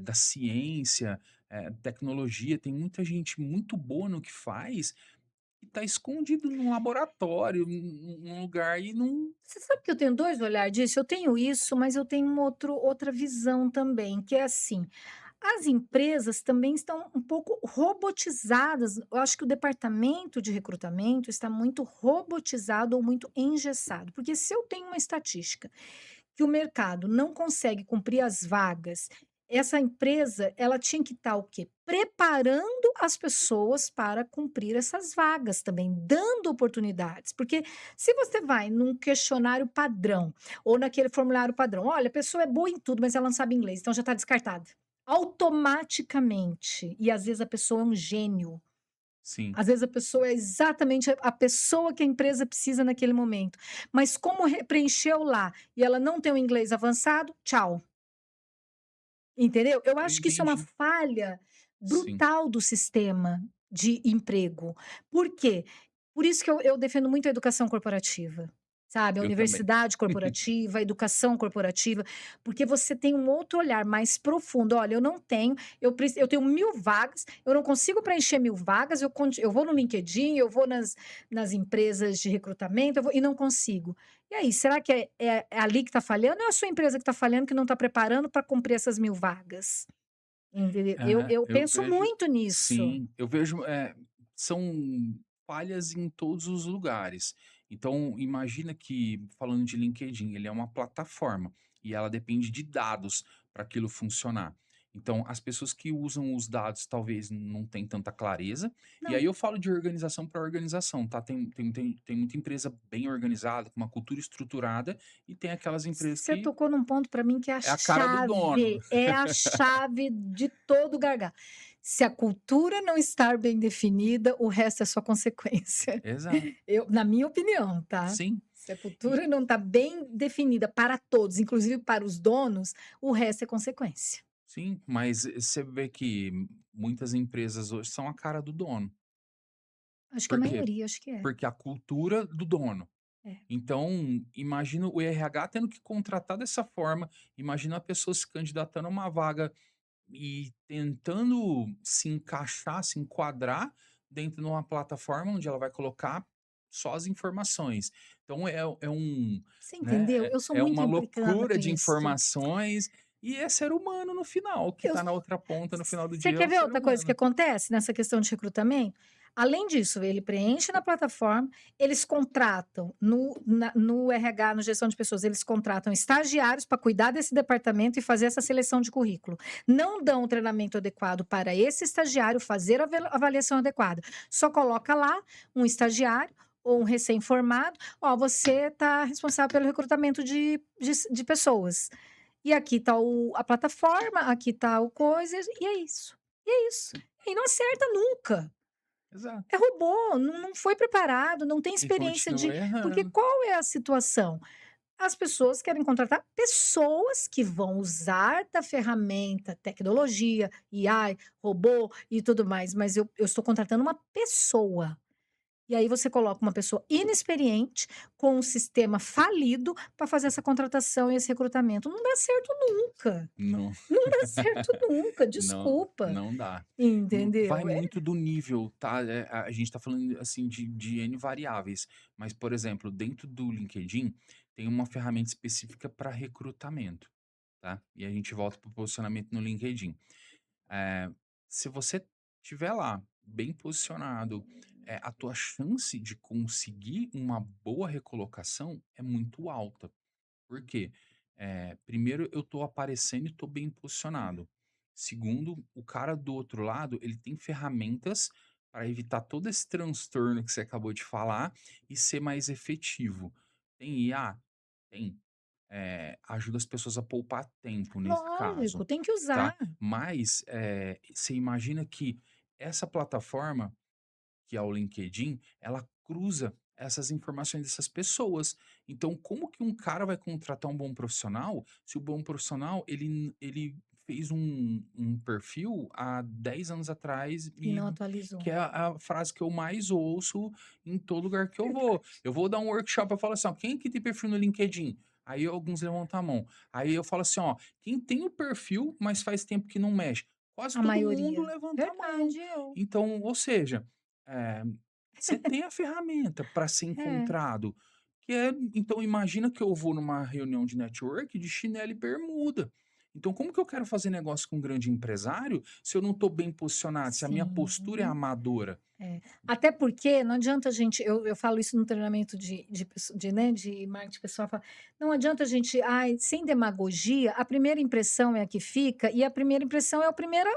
B: da ciência, tecnologia. Tem muita gente muito boa no que faz e está escondido num laboratório, num lugar e não.
A: Você sabe que eu tenho 2 olhar disso? Eu tenho isso, mas eu tenho outra visão também, que é assim, as empresas também estão um pouco robotizadas. Eu acho que o departamento de recrutamento está muito robotizado ou muito engessado, porque se eu tenho uma estatística que o mercado não consegue cumprir as vagas, essa empresa, ela tinha que estar o quê? Preparando as pessoas para cumprir essas vagas também, dando oportunidades. Porque se você vai num questionário padrão ou naquele formulário padrão, olha, a pessoa é boa em tudo, mas ela não sabe inglês, então já está descartada. Automaticamente. E às vezes a pessoa é um gênio.
B: Sim,
A: Às vezes a pessoa é exatamente a pessoa que a empresa precisa naquele momento. Mas como preencheu lá e ela não tem o inglês avançado, tchau. Entendeu? Eu
B: eu
A: acho que isso é uma
B: entendi.
A: falha
B: Sim,
A: brutal do sistema de emprego. Por quê? Por isso que eu defendo muito a educação corporativa, sabe, a
B: eu também.
A: universidade corporativa, a educação corporativa, porque você tem um outro olhar mais profundo. "Olha, eu não tenho, eu tenho 1000 vagas, eu não consigo preencher 1000 vagas, eu vou no LinkedIn, eu vou nas empresas de recrutamento, eu vou e não consigo. E aí, será que é ali que está falhando ou é a sua empresa que está falhando, que não está preparando para cumprir essas 1000 vagas? Entendeu? Eu
B: Eu
A: penso
B: vejo
A: muito nisso.
B: sim, eu vejo, são falhas em todos os lugares. Então, imagina que, falando de LinkedIn, ele é uma plataforma e ela depende de dados para aquilo funcionar. Então, as pessoas que usam os dados talvez não têm tanta clareza, e aí
A: Não,
B: eu falo de organização para organização, tá? Tem muita empresa bem organizada, com uma cultura estruturada, e tem aquelas empresas
A: você
B: que
A: tocou num ponto para mim que
B: é a cara do dono.
A: é a chave de todo o gargalo. Se a cultura não estar bem definida, o resto é só consequência.
B: Exato.
A: Na minha opinião, tá?
B: Sim.
A: Se a
B: E
A: cultura não está bem definida para todos, inclusive para os donos, o resto é consequência.
B: sim, mas você vê que muitas empresas hoje são a cara do dono.
A: Acho que a
B: Por quê?
A: maioria, acho que é.
B: Porque a cultura do dono.
A: É.
B: Então, imagina o RH tendo que contratar dessa forma, imagina a pessoa se candidatando a uma vaga e tentando se encaixar, se enquadrar dentro de uma plataforma onde ela vai colocar só as informações. Então é um,
A: Você
B: né,
A: entendeu? Eu sou
B: é
A: muito
B: uma
A: implicana
B: loucura
A: com
B: de
A: isso.
B: informações e é ser humano no final, que
A: Eu
B: está na outra ponta no final do
A: Você
B: dia é
A: quer
B: o
A: ver
B: ser
A: outra coisa que
B: humano.
A: acontece nessa questão de recrutamento? Além disso, ele preenche na plataforma, eles contratam no RH, no gestão de pessoas, eles contratam estagiários para cuidar desse departamento e fazer essa seleção de currículo. Não dão o treinamento adequado para esse estagiário fazer a avaliação adequada. Só coloca lá um estagiário ou um recém-formado, ó, você está responsável pelo recrutamento de pessoas. E aqui tá a plataforma, aqui tá o coisa, e é isso. E é isso.
B: Sim,
A: E não acerta nunca.
B: exato.
A: É robô, não foi preparado, não tem
B: E
A: experiência
B: continua
A: de porque
B: errando.
A: qual é a situação? As pessoas querem contratar pessoas que vão usar da ferramenta, tecnologia, AI, robô e tudo mais, mas eu estou contratando uma pessoa. E aí você coloca uma pessoa inexperiente, com um sistema falido, para fazer essa contratação e esse recrutamento. Não dá certo nunca.
B: Não.
A: Não dá certo nunca,
B: Não,
A: desculpa,
B: não dá. Vai
A: entendeu?
B: muito do nível, tá? A gente tá falando, assim, de N variáveis, mas, por exemplo, dentro do LinkedIn, tem uma ferramenta específica para recrutamento, tá? E a gente volta para o posicionamento no LinkedIn. Eh, Se você tiver lá, bem posicionado, a tua chance de conseguir uma boa recolocação é muito alta. Por quê? Primeiro, eu tô aparecendo e tô bem posicionado. Segundo, o cara do outro lado, ele tem ferramentas para evitar todo esse transtorno que você acabou de falar e ser mais efetivo. Tem IA? Tem. Ajuda as pessoas a poupar tempo nesse caso,
A: Lógico, tem que
B: tá?
A: usar.
B: Mas, você imagina que essa plataforma que é o LinkedIn, ela cruza essas informações dessas pessoas. Então, como que um cara vai contratar um bom profissional, se o bom profissional ele fez um perfil há 10 anos atrás
A: E
B: e
A: não
B: que
A: atualizou.
B: é a frase que eu mais ouço em todo lugar que eu vou.
A: Verdade.
B: Eu vou dar um workshop, eu falo assim: "Ó, quem que tem perfil no LinkedIn?" Aí alguns levantam a mão. Aí eu falo assim: "Ó, quem tem o perfil, mas faz tempo que não mexe?" Quase
A: A
B: todo mundo
A: maioria.
B: levanta a mão.
A: Verdade, eu.
B: Então, ou seja, eh, você tem a ferramenta para ser
A: É,
B: encontrado, que é então imagina que eu vou numa reunião de network de chinelo e bermuda. Então como que eu quero fazer negócio com um grande empresário se eu não estou bem posicionado, se a minha postura é
A: sim.
B: amadora?
A: É. Até porque não adianta a gente eu falo isso no treinamento de marketing pessoal, falo: "Não adianta a gente ai, sem demagogia, a primeira impressão é a que fica e a primeira impressão é a primeira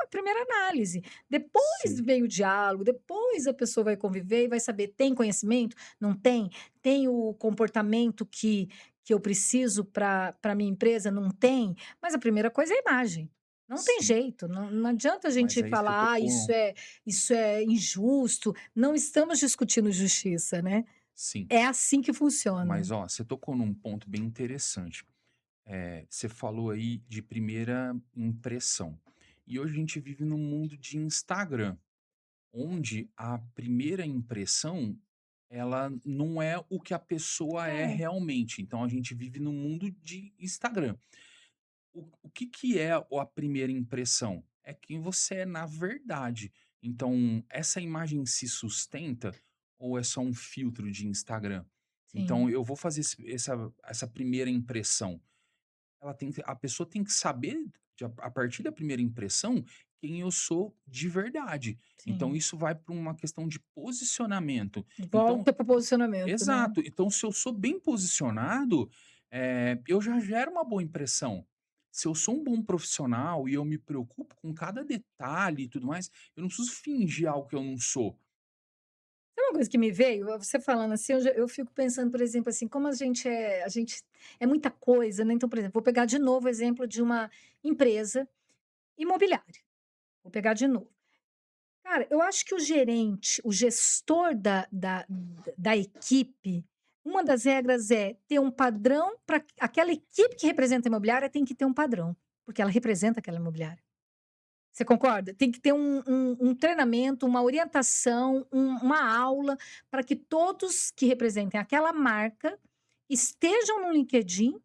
A: análise. Depois
B: Sim,
A: vem o diálogo, depois a pessoa vai conviver e vai saber, tem conhecimento? Não tem? Tem o comportamento que eu preciso para minha empresa? Não tem? Mas a primeira coisa é a imagem. Não tem
B: sim.
A: jeito, não adianta a
B: Mas
A: gente
B: aí você
A: falar: "Ah,
B: tocou
A: isso é injusto", não estamos discutindo justiça, né.
B: sim,
A: É assim que funciona.
B: mas ó, você tocou num ponto bem interessante. Você falou aí de primeira impressão. E hoje a gente vive num mundo de Instagram. Onde a primeira impressão, ela não é o que a pessoa é
A: É,
B: realmente. Então a gente vive num mundo de Instagram. O que que é a primeira impressão? É quem você é na verdade. Então, essa imagem se sustenta ou é só um filtro de Instagram? Então
A: sim,
B: eu vou fazer essa primeira impressão. A pessoa tem que saber, a partir da primeira impressão, quem eu sou de verdade. Então
A: sim.
B: isso vai para uma questão de posicionamento. Então
A: Volta para o posicionamento, né.
B: exato. Então se eu sou bem posicionado, eu já gero uma boa impressão. Se eu sou um bom profissional e eu me preocupo com cada detalhe e tudo mais, eu não preciso fingir algo que eu não sou.
A: Sabe uma coisa que me veio? Você falando assim, eu fico pensando, por exemplo, assim, como a gente é muita coisa, né, então, por exemplo, vou pegar de novo o exemplo de uma empresa imobiliária, vou pegar de novo. Cara, eu acho que o gerente, o gestor da equipe, uma das regras é ter um padrão para aquela equipe que representa a imobiliária tem que ter um padrão, porque ela representa aquela imobiliária. Você concorda? Tem que ter um treinamento, uma orientação, uma aula para que todos que representem aquela marca estejam no LinkedIn.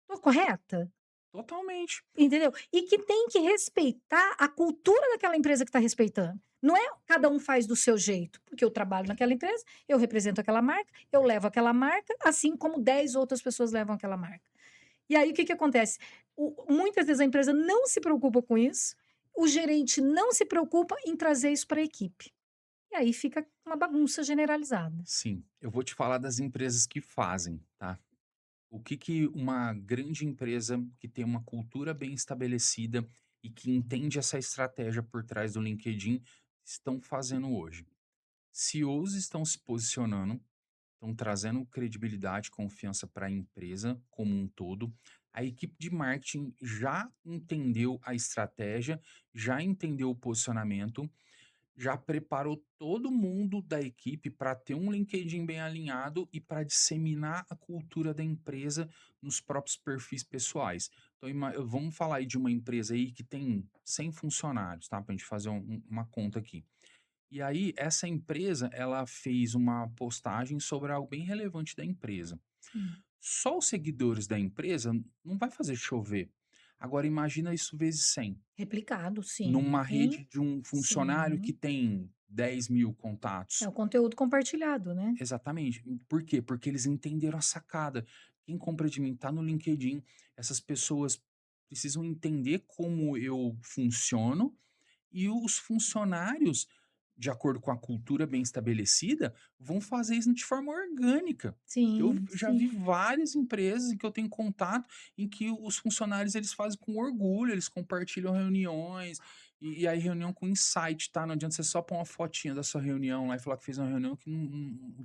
A: Tô correta?
B: Totalmente.
A: Entendeu? E que tem que respeitar a cultura daquela empresa que está respeitando. Não é cada um faz do seu jeito, porque eu trabalho naquela empresa, eu represento aquela marca, eu levo aquela marca, assim como 10 outras pessoas levam aquela marca. E aí o que que acontece? Muitas vezes a empresa não se preocupa com isso, o gerente não se preocupa em trazer isso para a equipe. E aí fica uma bagunça generalizada.
B: Sim, eu vou te falar das empresas que fazem, tá? O que que uma grande empresa que tem uma cultura bem estabelecida e que entende essa estratégia por trás do LinkedIn estão fazendo hoje? CEOs estão se posicionando, estão trazendo credibilidade e confiança para a empresa como um todo. A equipe de marketing já entendeu a estratégia, já entendeu o posicionamento, já preparou todo mundo da equipe para ter um LinkedIn bem alinhado e para disseminar a cultura da empresa nos próprios perfis pessoais. Então, vamos falar aí de uma empresa aí que tem 100 funcionários, tá? Para a gente fazer uma conta aqui. E aí, essa empresa, ela fez uma postagem sobre algo bem relevante da empresa.
A: Sim.
B: Só os seguidores da empresa não vai fazer chover. Agora, imagina isso vezes 100
A: Replicado,
B: numa
A: sim.
B: rede de um funcionário que
A: Sim.
B: tem 10.000
A: É
B: contatos.
A: o conteúdo compartilhado, né?
B: Exatamente. Por quê? Porque eles entenderam a sacada. Quem compra de mim está no LinkedIn. Essas pessoas precisam entender como eu funciono e os funcionários, de acordo com a cultura bem estabelecida, vão fazer isso de forma orgânica. Eu
A: Sim,
B: já
A: sim.
B: vi várias empresas em que eu tenho contato, em que os funcionários eles fazem com orgulho, eles compartilham reuniões, e aí reunião com insight, tá? Não adianta você só pôr uma fotinha da sua reunião lá e falar que fez uma reunião que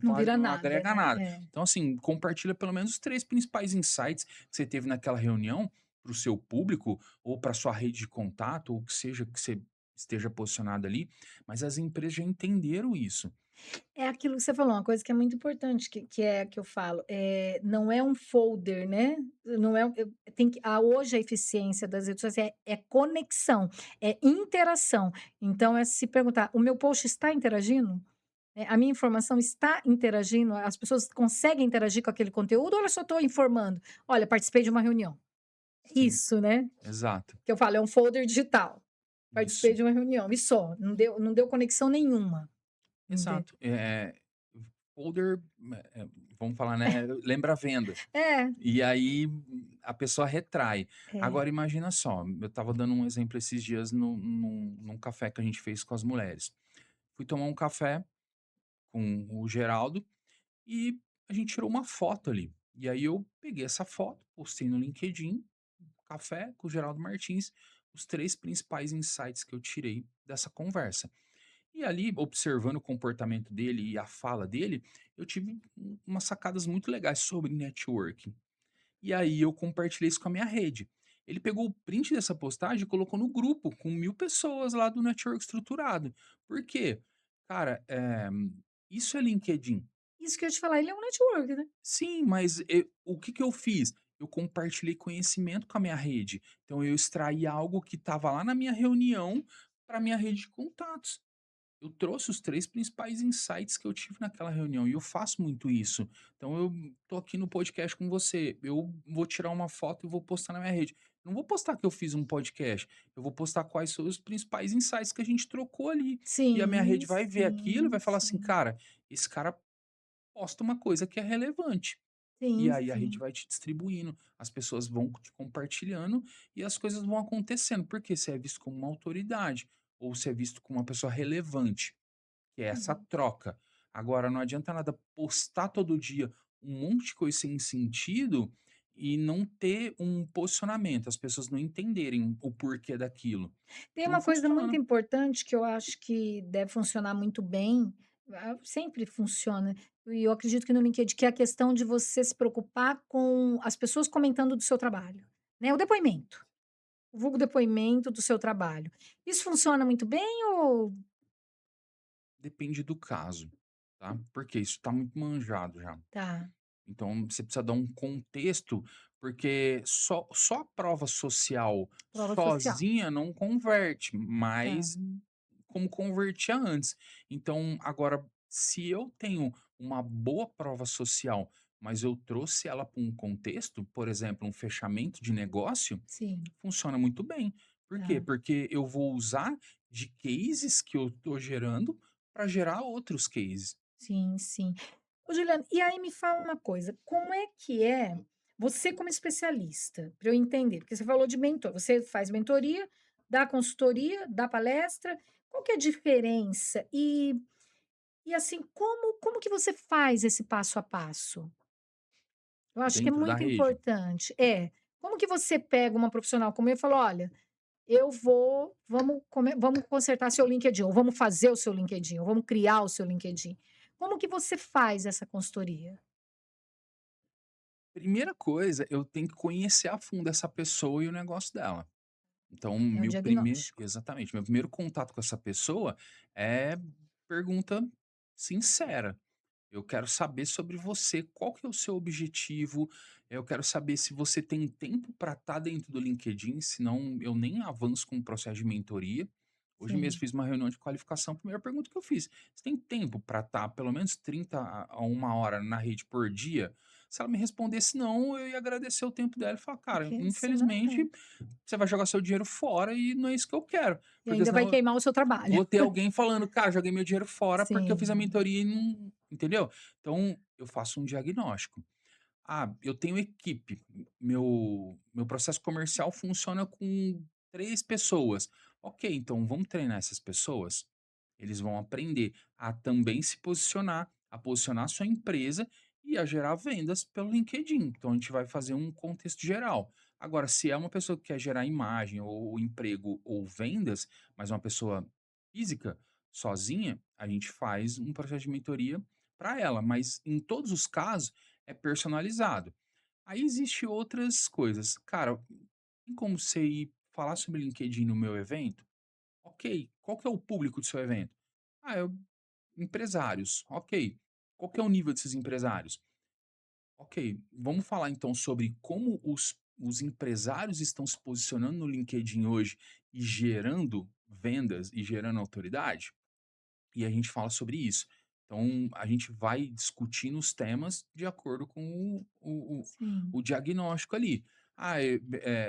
A: Não vira
B: não
A: nada,
B: agrega
A: né?
B: nada.
A: É.
B: Então, assim, compartilha pelo menos os três principais insights que você teve naquela reunião para o seu público ou para sua rede de contato, ou que seja que você esteja posicionado ali, mas as empresas já entenderam isso.
A: É aquilo que você falou, uma coisa que é muito importante, que é que eu falo, não é um folder, né, não é tem que hoje a eficiência das redes sociais é conexão, é interação. Então é se perguntar: "O meu post está interagindo? A minha informação está interagindo? As pessoas conseguem interagir com aquele conteúdo ou eu só estou informando? 'Olha, participei de uma reunião'?"
B: Sim,
A: Isso, né,
B: exato.
A: que eu falo, é um folder digital. Participei
B: Isso,
A: de uma reunião e só, não deu conexão nenhuma. Ente
B: exato. Folder, vamos falar, né, lembra a venda.
A: é,
B: E aí a pessoa retrai.
A: é.
B: Agora imagina só, eu estava dando um exemplo esses dias num café que a gente fez com as mulheres. Fui tomar um café com o Geraldo e a gente tirou uma foto ali. E aí eu peguei essa foto, postei no LinkedIn, café com o Geraldo Martins, os 3 principais insights que eu tirei dessa conversa. E ali, observando o comportamento dele e a fala dele, eu tive umas sacadas muito legais sobre networking. E aí eu compartilhei isso com a minha rede. Ele pegou o print dessa postagem e colocou no grupo com 1.000 pessoas lá do network estruturado. Por quê? Cara, isso é LinkedIn.
A: Isso que eu ia te falar, ele é um network, né.
B: Sim, mas o que que eu fiz? Eu compartilhei conhecimento com a minha rede. Então eu extraí algo que estava lá na minha reunião para minha rede de contatos. Eu trouxe os 3 principais insights que eu tive naquela reunião e eu faço muito isso. Então eu tô aqui no podcast com você, eu vou tirar uma foto e vou postar na minha rede. Não vou postar que eu fiz um podcast, eu vou postar quais são os principais insights que a gente trocou ali. E a minha
A: Sim,
B: rede vai ver aquilo e
A: sim,
B: vai falar assim:
A: sim.
B: "Cara, esse cara posta uma coisa que é relevante". E
A: Sim,
B: aí a rede
A: sim.
B: vai te distribuindo, as pessoas vão te compartilhando e as coisas vão acontecendo, porque você é visto como uma autoridade, ou você é visto como uma pessoa relevante, que é essa
A: Uhum.
B: troca. Agora não adianta nada postar todo dia um monte de coisa sem sentido e não ter um posicionamento, as pessoas não entenderem o porquê daquilo.
A: Tem
B: Não
A: uma coisa muito
B: funciona.
A: importante que eu acho que deve funcionar muito bem, sempre funciona, e eu acredito que no LinkedIn, que é a questão de você se preocupar com as pessoas comentando do seu trabalho, né, o depoimento, o vulgo depoimento do seu trabalho. Isso funciona muito bem ou
B: Depende do caso, tá? Porque isso está muito manjado já.
A: tá,
B: Então você precisa dar um contexto, porque só a prova social
A: prova social,
B: sozinha não converte,
A: tá,
B: mas como convertia antes. Então, agora, se eu tenho uma boa prova social, mas eu trouxe ela para um contexto, por exemplo, um fechamento de negócio,
A: sim,
B: funciona muito bem. Por quê?
A: tá.
B: Porque eu vou usar de cases que eu estou gerando para gerar outros cases.
A: Sim, sim. Ô Juliana, e aí me fala uma coisa, como é que é você como especialista, para eu entender, porque você falou de mentor, você faz mentoria, dá consultoria, dá palestra, qual que é a diferença? E assim, como que você faz esse passo a passo? Eu acho que é
B: Dentro da
A: muito
B: rede.
A: importante. É, como que você pega uma profissional como eu e fala: "Olha, eu vou vamos consertar seu LinkedIn, ou vamos fazer o seu LinkedIn, ou vamos criar o seu LinkedIn". Como que você faz essa consultoria?
B: Primeira coisa, eu tenho que conhecer a fundo essa pessoa e o negócio dela. Então,
A: É um
B: meu primeiro
A: diagnóstico.
B: exatamente, meu primeiro contato com essa pessoa é pergunta sincera. Eu quero saber sobre você, qual que é o seu objetivo, eu quero saber se você tem tempo para estar dentro do LinkedIn, senão eu nem avanço com o processo de mentoria. Hoje mesmo
A: Sim,
B: fiz uma reunião de qualificação, a primeira pergunta que eu fiz: "Você tem tempo para estar pelo menos 30 a 1 hora na rede por dia?". Se ela me respondesse não, eu ia agradecer o tempo dela e falar: "Cara,
A: porque senão
B: infelizmente você vai jogar seu dinheiro fora e não é isso que eu quero",
A: e
B: porque
A: ainda vai
B: senão
A: queimar o seu trabalho.
B: vou ter alguém falando: "Cara, joguei meu dinheiro fora porque eu fiz a
A: Sim,
B: mentoria e não", entendeu? Então, eu faço um diagnóstico. Ah, eu tenho equipe. Meu processo comercial funciona com 3 pessoas. Ok, então vamos treinar essas pessoas? Eles vão aprender a também se posicionar, a posicionar sua empresa e a gerar vendas pelo LinkedIn. Então a gente vai fazer um contexto geral. Agora, se é uma pessoa que quer gerar imagem ou emprego ou vendas, mas uma pessoa física, sozinha, a gente faz um processo de mentoria para ela. Mas em todos os casos, é personalizado. Aí existe outras coisas. Cara, tem como você ir falar sobre LinkedIn no meu evento? Ok. Qual que é o público do seu evento? Ah, empresários. Ok. Qual que é o nível desses empresários? Ok. Vamos falar então sobre como os empresários estão se posicionando no LinkedIn hoje e gerando vendas e gerando autoridade? E a gente fala sobre isso. Então, a gente vai discutindo os temas de acordo com
A: sim.
B: o diagnóstico ali. Ah,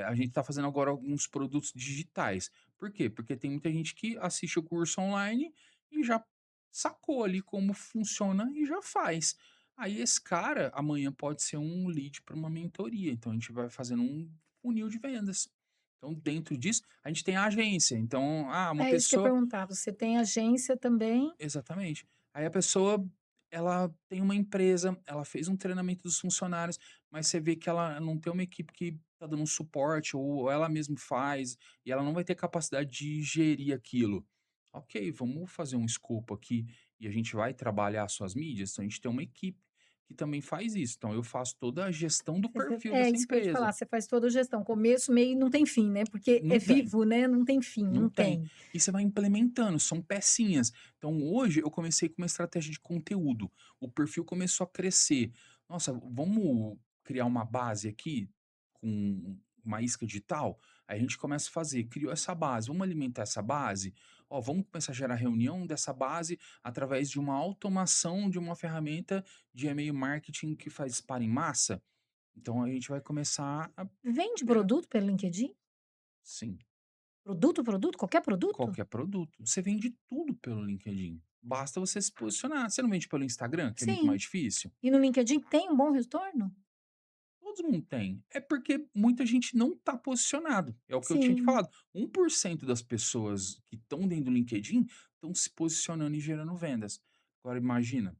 B: a gente está fazendo agora alguns produtos digitais. Por quê? Porque tem muita gente que assiste o curso online e já sacou ali como funciona e já faz. Aí esse cara amanhã pode ser um lead para uma mentoria. Então a gente vai fazendo um funil de vendas. Então, dentro disso, a gente tem a agência. Então, uma
A: É isso que eu ia
B: pessoa.
A: perguntar, você tem agência também?
B: Exatamente. Aí a pessoa, ela tem uma empresa, ela fez um treinamento dos funcionários, mas você vê que ela não tem uma equipe que tá dando um suporte ou ela mesma faz, e ela não vai ter capacidade de gerir aquilo. Ok, vamos fazer um escopo aqui e a gente vai trabalhar suas mídias, então a gente tem uma equipe que também faz isso. Então eu faço toda a gestão do perfil
A: É
B: dessa
A: isso que eu ia te
B: empresa.
A: falar, você faz toda a gestão, começo, meio e não tem fim, né, porque é
B: Não tem.
A: vivo, né, não tem fim,
B: Não
A: não
B: tem.
A: tem.
B: E você vai implementando, são pecinhas. Então hoje eu comecei com uma estratégia de conteúdo. O perfil começou a crescer. Nossa, vamos criar uma base aqui com uma isca digital? Aí a gente começa a fazer, criou essa base, vamos alimentar essa base? Ó, vamos começar a gerar reunião dessa base através de uma automação de uma ferramenta de e-mail marketing que faz spam em massa. Então a gente vai começar a
A: Vende
B: gerar.
A: produto pelo LinkedIn?
B: Sim.
A: Produto, qualquer produto?
B: Qualquer produto. Você vende tudo pelo LinkedIn. Basta você se posicionar. Você não vende pelo Instagram, que é muito
A: Sim.
B: mais difícil?
A: E no LinkedIn tem um bom retorno?
B: Todo mundo tem. É porque muita gente não está posicionado. É o que eu tinha te
A: Sim.
B: falado. 1% das pessoas que estão dentro do LinkedIn estão se posicionando e gerando vendas. Agora imagina.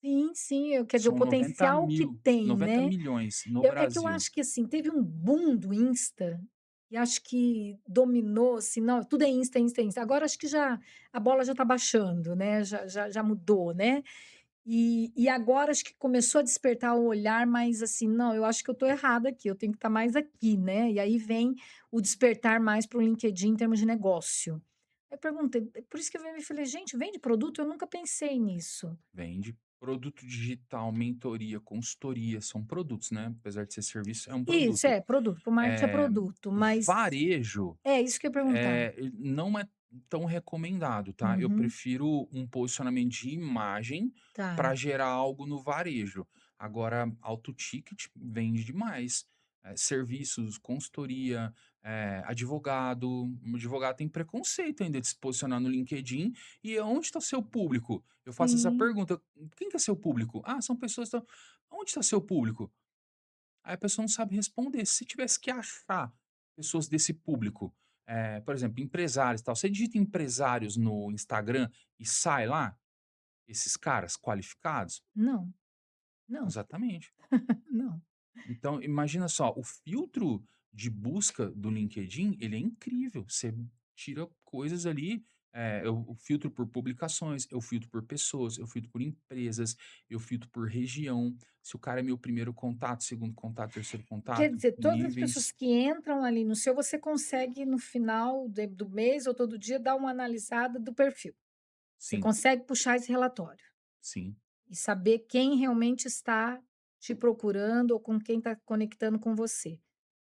A: Sim, sim, quer dizer, o
B: São noventa
A: potencial que
B: mil,
A: tem,
B: noventa
A: né.
B: milhões no
A: É que eu
B: Brasil.
A: acho que, assim, teve um boom do Insta, e acho que dominou, assim, não, tudo é Insta, Insta, Insta. Agora acho que já a bola já está baixando, né, já mudou, né. E agora acho que começou a despertar o olhar mais assim: "Não, eu acho que eu estou errada aqui, eu tenho que estar mais aqui", né. E aí vem o despertar mais para o LinkedIn em termos de negócio. Aí eu perguntei, por isso que eu me falei: "Gente, vende produto? Eu nunca pensei nisso".
B: Vende produto digital, mentoria, consultoria, são produtos, né, apesar de ser serviço, é um
A: Isso,
B: produto.
A: é produto, para o marketing é
B: Eh,
A: produto, mas
B: Varejo,
A: é isso que eu ia perguntar.
B: não é tão recomendado, tá. Eu
A: Uhum,
B: prefiro um posicionamento de imagem
A: tá,
B: para gerar algo no varejo. Agora, alto ticket vende demais. Serviços, consultoria, advogado. O advogado tem preconceito ainda de se posicionar no LinkedIn. E onde está o seu público? Eu faço essa
A: sim,
B: pergunta: "Quem que é seu público?". "Ah, são pessoas tal". "Onde está seu público?". Aí a pessoa não sabe responder. Se tivesse que achar pessoas desse público, por exemplo, empresários e tal, você digita empresários no Instagram e sai lá esses caras qualificados?
A: não, não,
B: Exatamente.
A: não.
B: Então, imagina só, o filtro de busca do LinkedIn, ele é incrível. Você tira coisas ali, eu filtro por publicações, eu filtro por pessoas, eu filtro por empresas, eu filtro por região. Se o cara é meu primeiro contato, segundo contato, terceiro
A: Quer
B: contato,
A: dizer, todas as pessoas
B: níveis.
A: que entram ali no seu, você consegue no final do mês ou todo dia dar uma analisada do perfil. Você
B: Sim,
A: consegue puxar esse relatório
B: sim,
A: e saber quem realmente está te procurando ou com quem está conectando com você.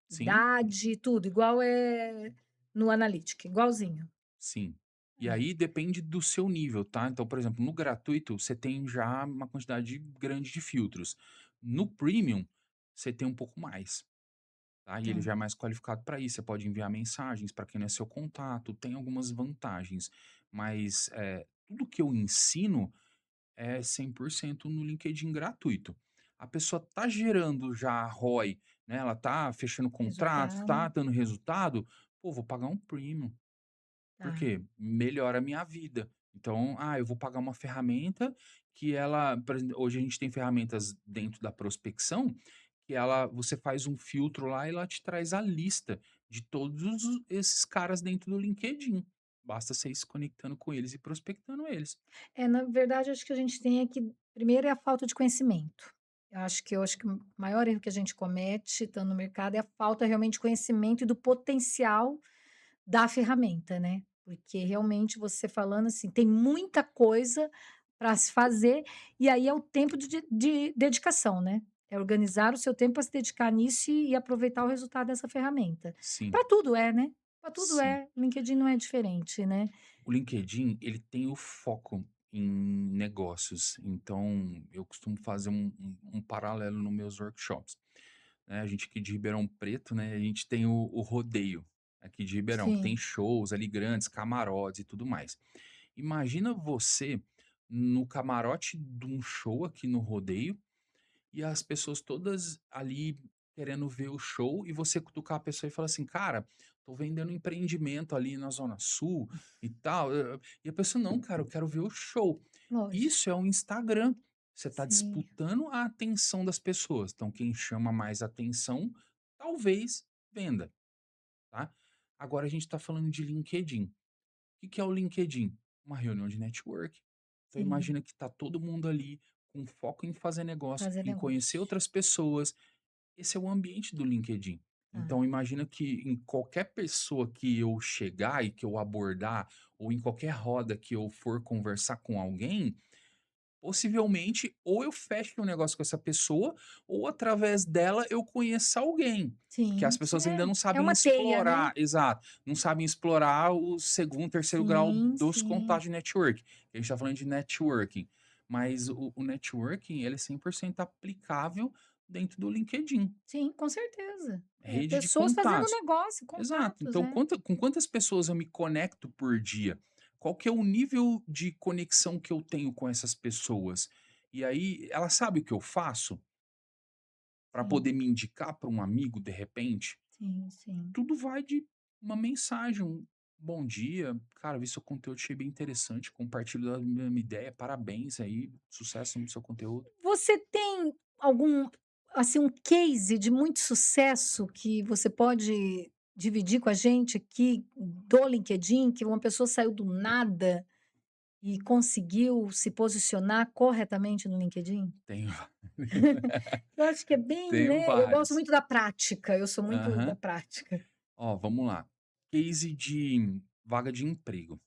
B: sim,
A: Idade, tudo, igual é no Analytics, igualzinho.
B: sim. E
A: É,
B: aí depende do seu nível, tá? Então, por exemplo, no gratuito, você tem já uma quantidade grande de filtros. No premium, você tem um pouco mais. Tá, e ele
A: tá,
B: já é mais qualificado para isso, você pode enviar mensagens para quem não é seu contato, tem algumas vantagens, mas, tudo que eu ensino é 100% no LinkedIn gratuito. A pessoa tá gerando já ROI, né, ela tá fechando contrato, tá
A: resultado,
B: dando resultado, pô, vou pagar um premium,
A: tá.
B: porque melhora a minha vida. Então, eu vou pagar uma ferramenta que ela, por exemplo, hoje a gente tem ferramentas dentro da prospecção que ela você faz um filtro lá e ela te traz a lista de todos esses caras dentro do LinkedIn. Basta você ir se conectando com eles e prospectando eles.
A: É, na verdade, acho que a gente tem é que primeiro é a falta de conhecimento. Eu acho que o maior erro que a gente comete estando no mercado é a falta realmente de conhecimento e do potencial da ferramenta, né. Porque realmente você falando, assim, tem muita coisa para se fazer, e aí é o tempo de dedicação, né. É organizar o seu tempo para se dedicar nisso e aproveitar o resultado dessa ferramenta.
B: Sim,
A: Para tudo é, né, para tudo
B: sim.
A: é, LinkedIn não é diferente, né.
B: O LinkedIn, ele tem o foco em negócios, então eu costumo fazer um paralelo nos meus workshops, né, a gente aqui de Ribeirão Preto, né, a gente tem o rodeio aqui de Ribeirão, que tem
A: Sim.
B: shows ali grandes, camarotes e tudo mais. Imagina você no camarote de um show aqui no rodeio e as pessoas todas ali querendo ver o show e você cutucar a pessoa e falar assim: "Cara, tô vendendo um empreendimento ali na zona sul e tal", e a pessoa: "Não, cara, eu quero ver o show".
A: Lógico,
B: Isso é o Instagram. Você está
A: sim,
B: disputando a atenção das pessoas, então quem chama mais atenção, talvez venda, tá. Agora a gente está falando de LinkedIn. O que que é o LinkedIn? Uma reunião de network. Então
A: sim,
B: imagina que tá todo mundo ali com foco em fazer negócio,
A: fazer
B: em conhecer
A: negócio.
B: outras pessoas. Esse é o ambiente do LinkedIn.
A: Tá.
B: Então imagina que em qualquer pessoa que eu chegar e que eu abordar, ou em qualquer roda que eu for conversar com alguém, possivelmente ou eu feche um negócio com essa pessoa, ou através dela eu conheça alguém. Porque as
A: Sim, sim,
B: pessoas ainda não
A: é
B: sabem
A: uma teia, né.
B: explorar, exato, não sabem explorar o segundo, terceiro grau
A: Sim,
B: dos
A: sim,
B: contatos de network. A gente está falando de networking, mas o networking ele é 100% aplicável dentro do LinkedIn.
A: sim, com certeza. É,
B: Rede de
A: pessoas fazendo
B: contatos.
A: negócio,
B: Exato.
A: contatos,
B: Então,
A: é.
B: com quantas pessoas eu me conecto por dia? Qual que é o nível de conexão que eu tenho com essas pessoas? E aí, ela sabe o que eu faço para
A: Sim,
B: poder me indicar para um amigo de repente?
A: sim, sim.
B: Tudo vai de uma mensagem. Bom dia, cara, vi seu conteúdo, achei bem interessante, compartilho da mesma ideia, parabéns aí, sucesso no seu conteúdo.
A: Você tem algum, assim, um case de muito sucesso que você pode dividir com a gente aqui do LinkedIn, que uma pessoa saiu do nada e conseguiu se posicionar corretamente no LinkedIn?
B: Tenho
A: Eu acho que é bem,
B: tenho
A: né, eu gosto
B: vários.
A: muito da prática, eu sou muito da
B: Aham.
A: prática.
B: Ó, vamos lá. Case de vaga de emprego.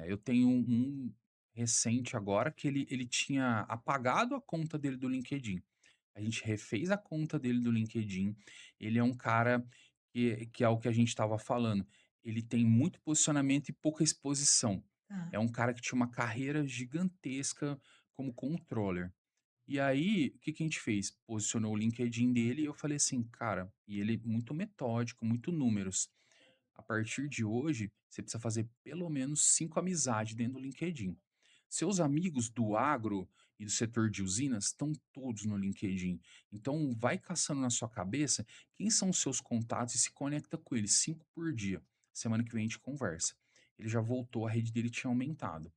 B: Eu tenho um recente agora que ele tinha apagado a conta dele do LinkedIn. A gente refez a conta dele do LinkedIn. Ele é um cara que é o que a gente estava falando. Ele tem muito posicionamento e pouca exposição.
A: Tá.
B: É um cara que tinha uma carreira gigantesca como controller. E aí, o que que a gente fez? Posicionou o LinkedIn dele e eu falei assim, cara, e ele muito metódico, muito números. A partir de hoje, você precisa fazer pelo menos 5 amizades dentro do LinkedIn. Seus amigos do agro e do setor de usinas estão todos no LinkedIn. Então, vai caçando na sua cabeça quem são os seus contatos e se conecta com eles 5 por dia. Semana que vem a gente conversa. Ele já voltou, a rede dele tinha aumentado.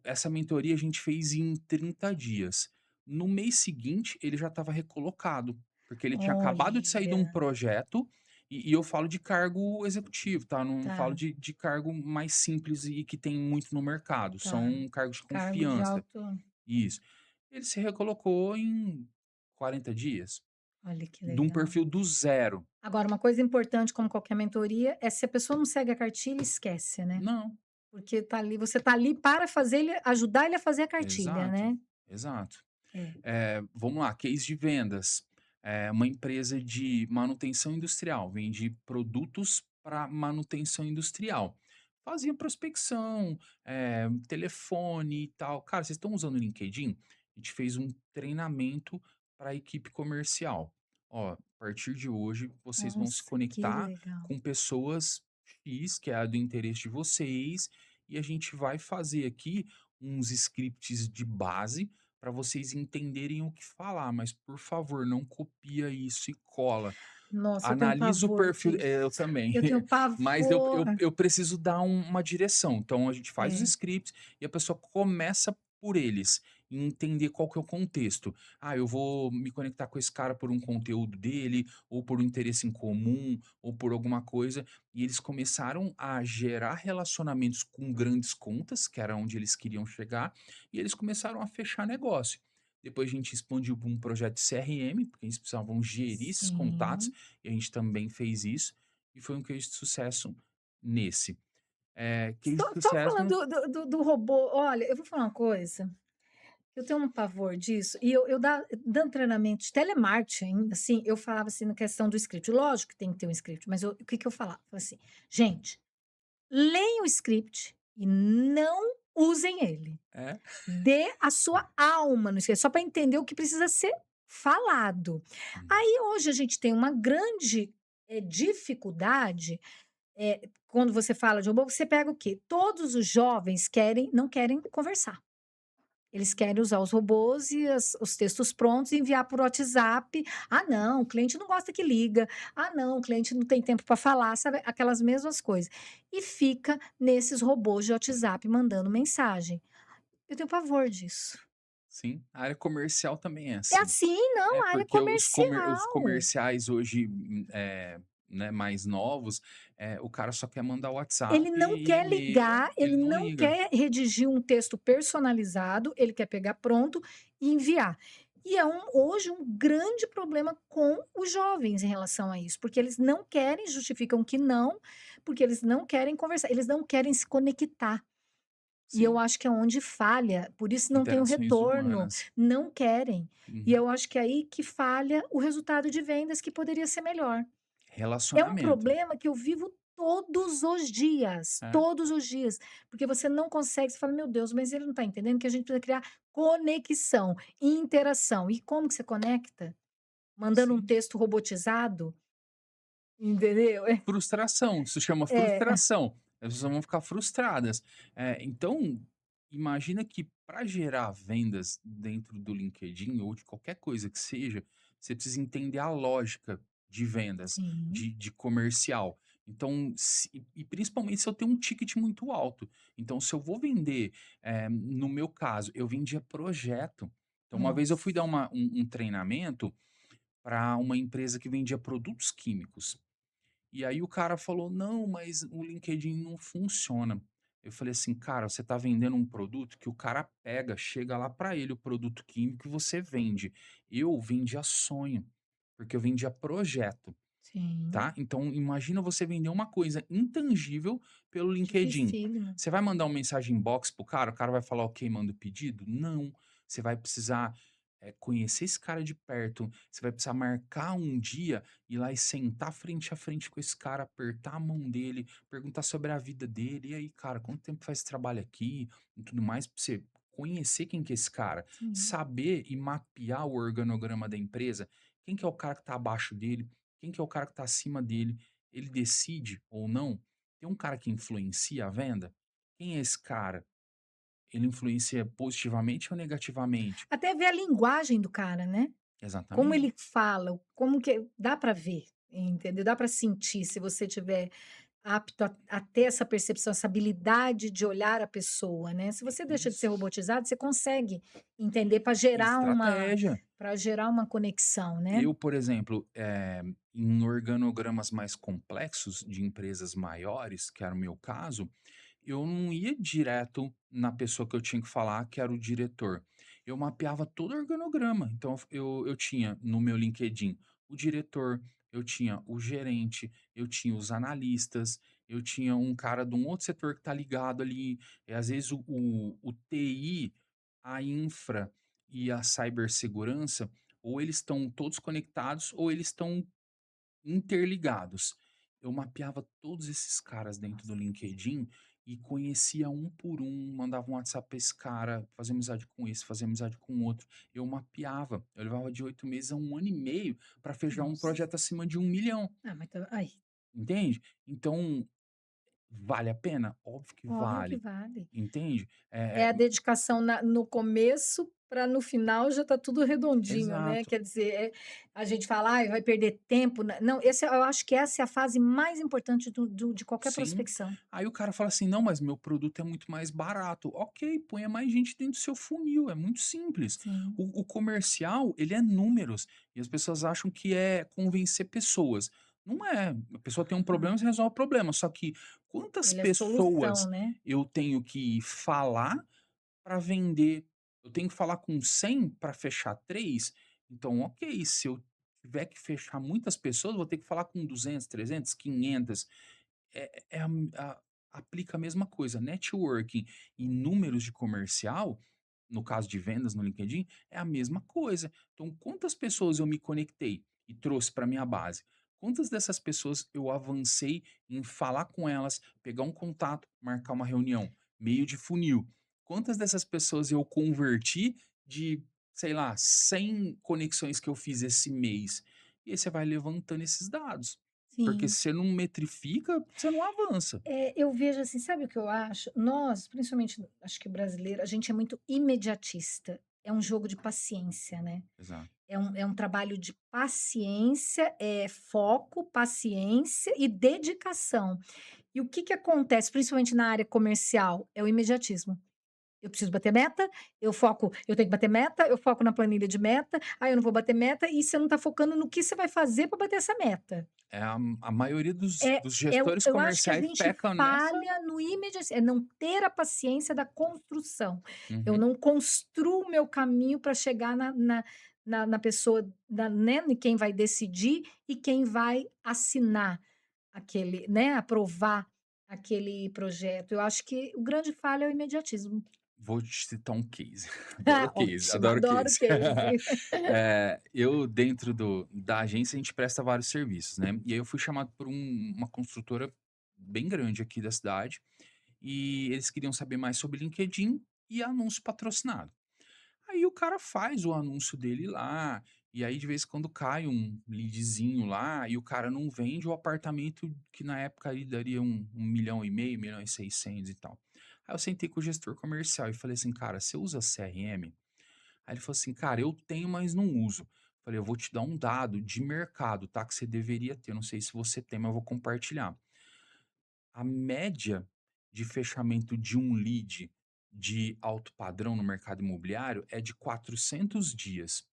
B: Essa mentoria a gente fez em 30 dias. No mês seguinte, ele já estava recolocado, porque ele tinha acabado de sair de um
A: Olha,
B: projeto, e eu falo de cargo executivo, tá? Não falo
A: tá,
B: de cargo mais simples e que tem muito no mercado,
A: tá.
B: são cargos de
A: Cargo de
B: confiança.
A: alto,
B: Isso. Ele se recolocou em 40 dias,
A: olha que
B: de um
A: legal.
B: perfil do zero.
A: Agora, uma coisa importante, como qualquer mentoria, é se a pessoa não segue a cartilha, esquece, né?
B: Não,
A: Porque você tá ali para fazer ele, ajudar ele a fazer a cartilha,
B: exato,
A: né?
B: exato.
A: É.
B: Vamos lá, case de vendas. Uma empresa de manutenção industrial, vende produtos para manutenção industrial. Fazia prospecção, telefone e tal. Cara, vocês estão usando o LinkedIn? A gente fez um treinamento para a equipe comercial. Ó, a partir de hoje, vocês vão se
A: Nossa, que
B: conectar
A: legal.
B: com pessoas X, que é a do interesse de vocês, e a gente vai fazer aqui uns scripts de base para vocês entenderem o que falar, mas por favor, não copia isso e cola.
A: Nossa, eu tenho
B: Analisa o
A: pavor
B: perfil eu
A: disso.
B: também,
A: Eu tenho
B: mas eu
A: pavor.
B: eu eu preciso dar uma direção, então a gente faz os
A: É.
B: scripts e a pessoa começa por eles, e entender qual que é o contexto. "Ah, eu vou me conectar com esse cara por um conteúdo dele, ou por um interesse em comum, ou por alguma coisa", e eles começaram a gerar relacionamentos com grandes contas, que era onde eles queriam chegar, e eles começaram a fechar negócio. Depois a gente expandiu para um projeto de CRM, porque eles precisavam gerir esses contatos,
A: Sim.
B: e a gente também fez isso, e foi um case de sucesso nesse. Case de
A: Só
B: sucesso
A: falando do robô, olha, eu vou falar uma coisa, eu tenho um pavor disso, e eu dando treinamento de telemarketing, assim, eu falava assim na questão do script, lógico que tem que ter um script, mas o que que eu falava? Falava assim: "Gente, leiam o script e não usem ele.
B: é,
A: Dê a sua alma no script, só para entender o que precisa ser falado".
B: uhum,
A: Aí hoje a gente tem uma grande, dificuldade, quando você fala de robô, você pega o quê? Todos os jovens não querem conversar. Eles querem usar os robôs e os textos prontos e enviar por WhatsApp. "Ah, não, o cliente não gosta que liga. Ah, não, o cliente não tem tempo para falar", sabe, aquelas mesmas coisas. E fica nesses robôs de WhatsApp mandando mensagem. Eu tenho pavor disso.
B: sim, a área comercial também é
A: É
B: assim.
A: assim, não,
B: É,
A: área
B: porque os
A: comercial.
B: comerciais hoje, né, mais novos, o cara só quer mandar WhatsApp
A: Ele não
B: e
A: quer
B: e-mail,
A: ligar, ele
B: ele não
A: não
B: liga.
A: quer redigir um texto personalizado, ele quer pegar pronto e enviar. E é hoje um grande problema com os jovens em relação a isso, porque eles não querem, justificam que não, porque eles não querem conversar, eles não querem se conectar. E eu
B: Sim,
A: acho que é onde falha, por isso não tem o
B: interações
A: retorno,
B: humanas.
A: não querem. E
B: Uhum.
A: eu acho que é aí que falha o resultado de vendas que poderia ser melhor. É um
B: Relacionamento.
A: problema que eu vivo
B: É,
A: todos os dias, porque você não consegue, você fala: "Meu Deus, mas ele não está entendendo que a gente precisa criar conexão, interação". E como que você conecta? Mandando um
B: sim.
A: texto robotizado? Entendeu?
B: Frustração, isso chama
A: É,
B: frustração. As pessoas vão ficar frustradas. Então, imagina que para gerar vendas dentro do LinkedIn ou de qualquer coisa que seja, você precisa entender a lógica de vendas,
A: sim,
B: de comercial. Então, principalmente se eu tenho um ticket muito alto. Então, se eu vou vender, no meu caso, eu vendia projeto. Então, uma vez eu fui dar
A: Nossa,
B: um treinamento para uma empresa que vendia produtos químicos. E aí o cara falou: "Não, mas o LinkedIn não funciona". Eu falei assim: "Cara, você está vendendo um produto que o cara pega, chega lá para ele o produto químico e você vende. Eu vendia sonho, porque eu vendia projeto".
A: sim,
B: Tá? Então imagina você vender uma coisa intangível pelo LinkedIn.
A: dificílimo.
B: Você vai mandar uma mensagem inbox pro cara, o cara vai falar: "Ok, manda o pedido"? Não, você vai precisar, conhecer esse cara de perto, você vai precisar marcar um dia, ir lá e sentar frente a frente com esse cara, apertar a mão dele, perguntar sobre a vida dele: "E aí, cara, quanto tempo faz esse trabalho aqui?", e tudo mais, pra você conhecer quem que é esse cara,
A: Sim,
B: saber e mapear o organograma da empresa, quem que é o cara que está abaixo dele, quem que é o cara que está acima dele? Ele decide ou não? Tem um cara que influencia a venda? Quem é esse cara? Ele influencia positivamente ou negativamente?
A: até ver a linguagem do cara, né, como
B: Exatamente.
A: ele fala, como que dá para ver, entendeu, dá para sentir se você tiver apto a ter essa percepção, essa habilidade de olhar a pessoa, né. Se você deixa de ser
B: Isso.
A: robotizado, você consegue entender
B: Estratégia.
A: para gerar uma conexão, né.
B: Eu, por exemplo, em organogramas mais complexos de empresas maiores, que era o meu caso, eu não ia direto na pessoa que eu tinha que falar, que era o diretor. Eu mapeava todo o organograma. Então, eu tinha no meu LinkedIn o diretor, eu tinha o gerente, eu tinha os analistas, eu tinha um cara de um outro setor que está ligado ali. E às vezes o TI, a infra e a cibersegurança, ou eles estão todos conectados, ou eles estão interligados. Eu mapeava todos esses caras dentro do
A: Nossa,
B: LinkedIn e conhecia um por um, mandava um WhatsApp pra esse cara, fazia amizade com esse, fazia amizade com o outro. Eu mapeava. Eu levava de 8 meses a 1 ano e meio para fechar um
A: nossa.
B: projeto acima de 1 milhão,
A: Ah, mas tá aí,
B: entende? Então, vale a pena? Óbvio que
A: óbvio que
B: vale,
A: vale.
B: entende?
A: É a dedicação no começo para no final já tá tudo redondinho, né,
B: Exato.
A: quer dizer, a gente fala: "Ai, vai perder tempo", não, esse eu acho que essa é a fase mais importante de qualquer
B: Sim.
A: prospecção.
B: Aí o cara fala assim: "Não, mas meu produto é muito mais barato". Ok, ponha mais gente dentro do seu funil, é muito simples.
A: Sim,
B: O comercial, ele é números, e as pessoas acham que é convencer pessoas. Não é, a pessoa tem um problema,
A: não,
B: você resolve o problema, só que quantas
A: ele é solução,
B: pessoas
A: né.
B: eu tenho que falar para vender? Eu tenho que falar com 100 para fechar 3. Então ok, se eu tiver que fechar muitas pessoas, vou ter que falar com 200, 300, 500. É aplica a mesma coisa, networking e números de comercial, no caso de vendas no LinkedIn, é a mesma coisa. Então, quantas pessoas eu me conectei e trouxe para minha base? Quantas dessas pessoas eu avancei em falar com elas, pegar um contato, marcar uma reunião? Meio de funil. Quantas dessas pessoas eu converti de, sei lá, 100 conexões que eu fiz esse mês? E aí você vai levantando esses dados. Porque
A: Sim.
B: se você não metrifica, você não avança.
A: Eu vejo assim, sabe o que eu acho? Nós, principalmente, acho que brasileiro, a gente é muito imediatista. É um jogo de paciência, né.
B: Exato.
A: É um trabalho de paciência, foco, paciência e dedicação. E o que que acontece, principalmente na área comercial? É o imediatismo. Eu preciso bater meta, eu tenho que bater meta, eu foco na planilha de meta, aí eu não vou bater meta, e você não está focando no que você vai fazer para bater essa meta.
B: A maioria dos
A: Eu
B: gestores
A: eu acho que a
B: comerciais
A: gente
B: pecam nessa.
A: falha no é não ter a paciência da construção. Eu
B: Uhum.
A: não construo o meu caminho para chegar na pessoa, né, em quem vai decidir e quem vai assinar aquele, né, aprovar aquele projeto. Eu acho que o grande falha é o imediatismo.
B: Vou te citar um case. Adoro
A: Ah,
B: case,
A: ótimo,
B: adoro
A: adoro
B: case.
A: case.
B: Eu dentro da agência, a gente presta vários serviços, né, e aí eu fui chamado por uma construtora bem grande aqui da cidade, e eles queriam saber mais sobre LinkedIn e anúncio patrocinado. Aí o cara faz o anúncio dele lá, e aí de vez em quando cai um leadzinho lá, e o cara não vende o apartamento que na época aí daria 1,5 milhão, 1,6 milhões e tal. Aí eu sentei com o gestor comercial e falei assim: "Cara, você usa CRM?" Aí ele falou assim: "Cara, eu tenho, mas não uso". Falei: "Eu vou te dar um dado de mercado, tá, que você deveria ter, não sei se você tem, mas eu vou compartilhar". A média de fechamento de um lead de alto padrão no mercado imobiliário é de 400 dias.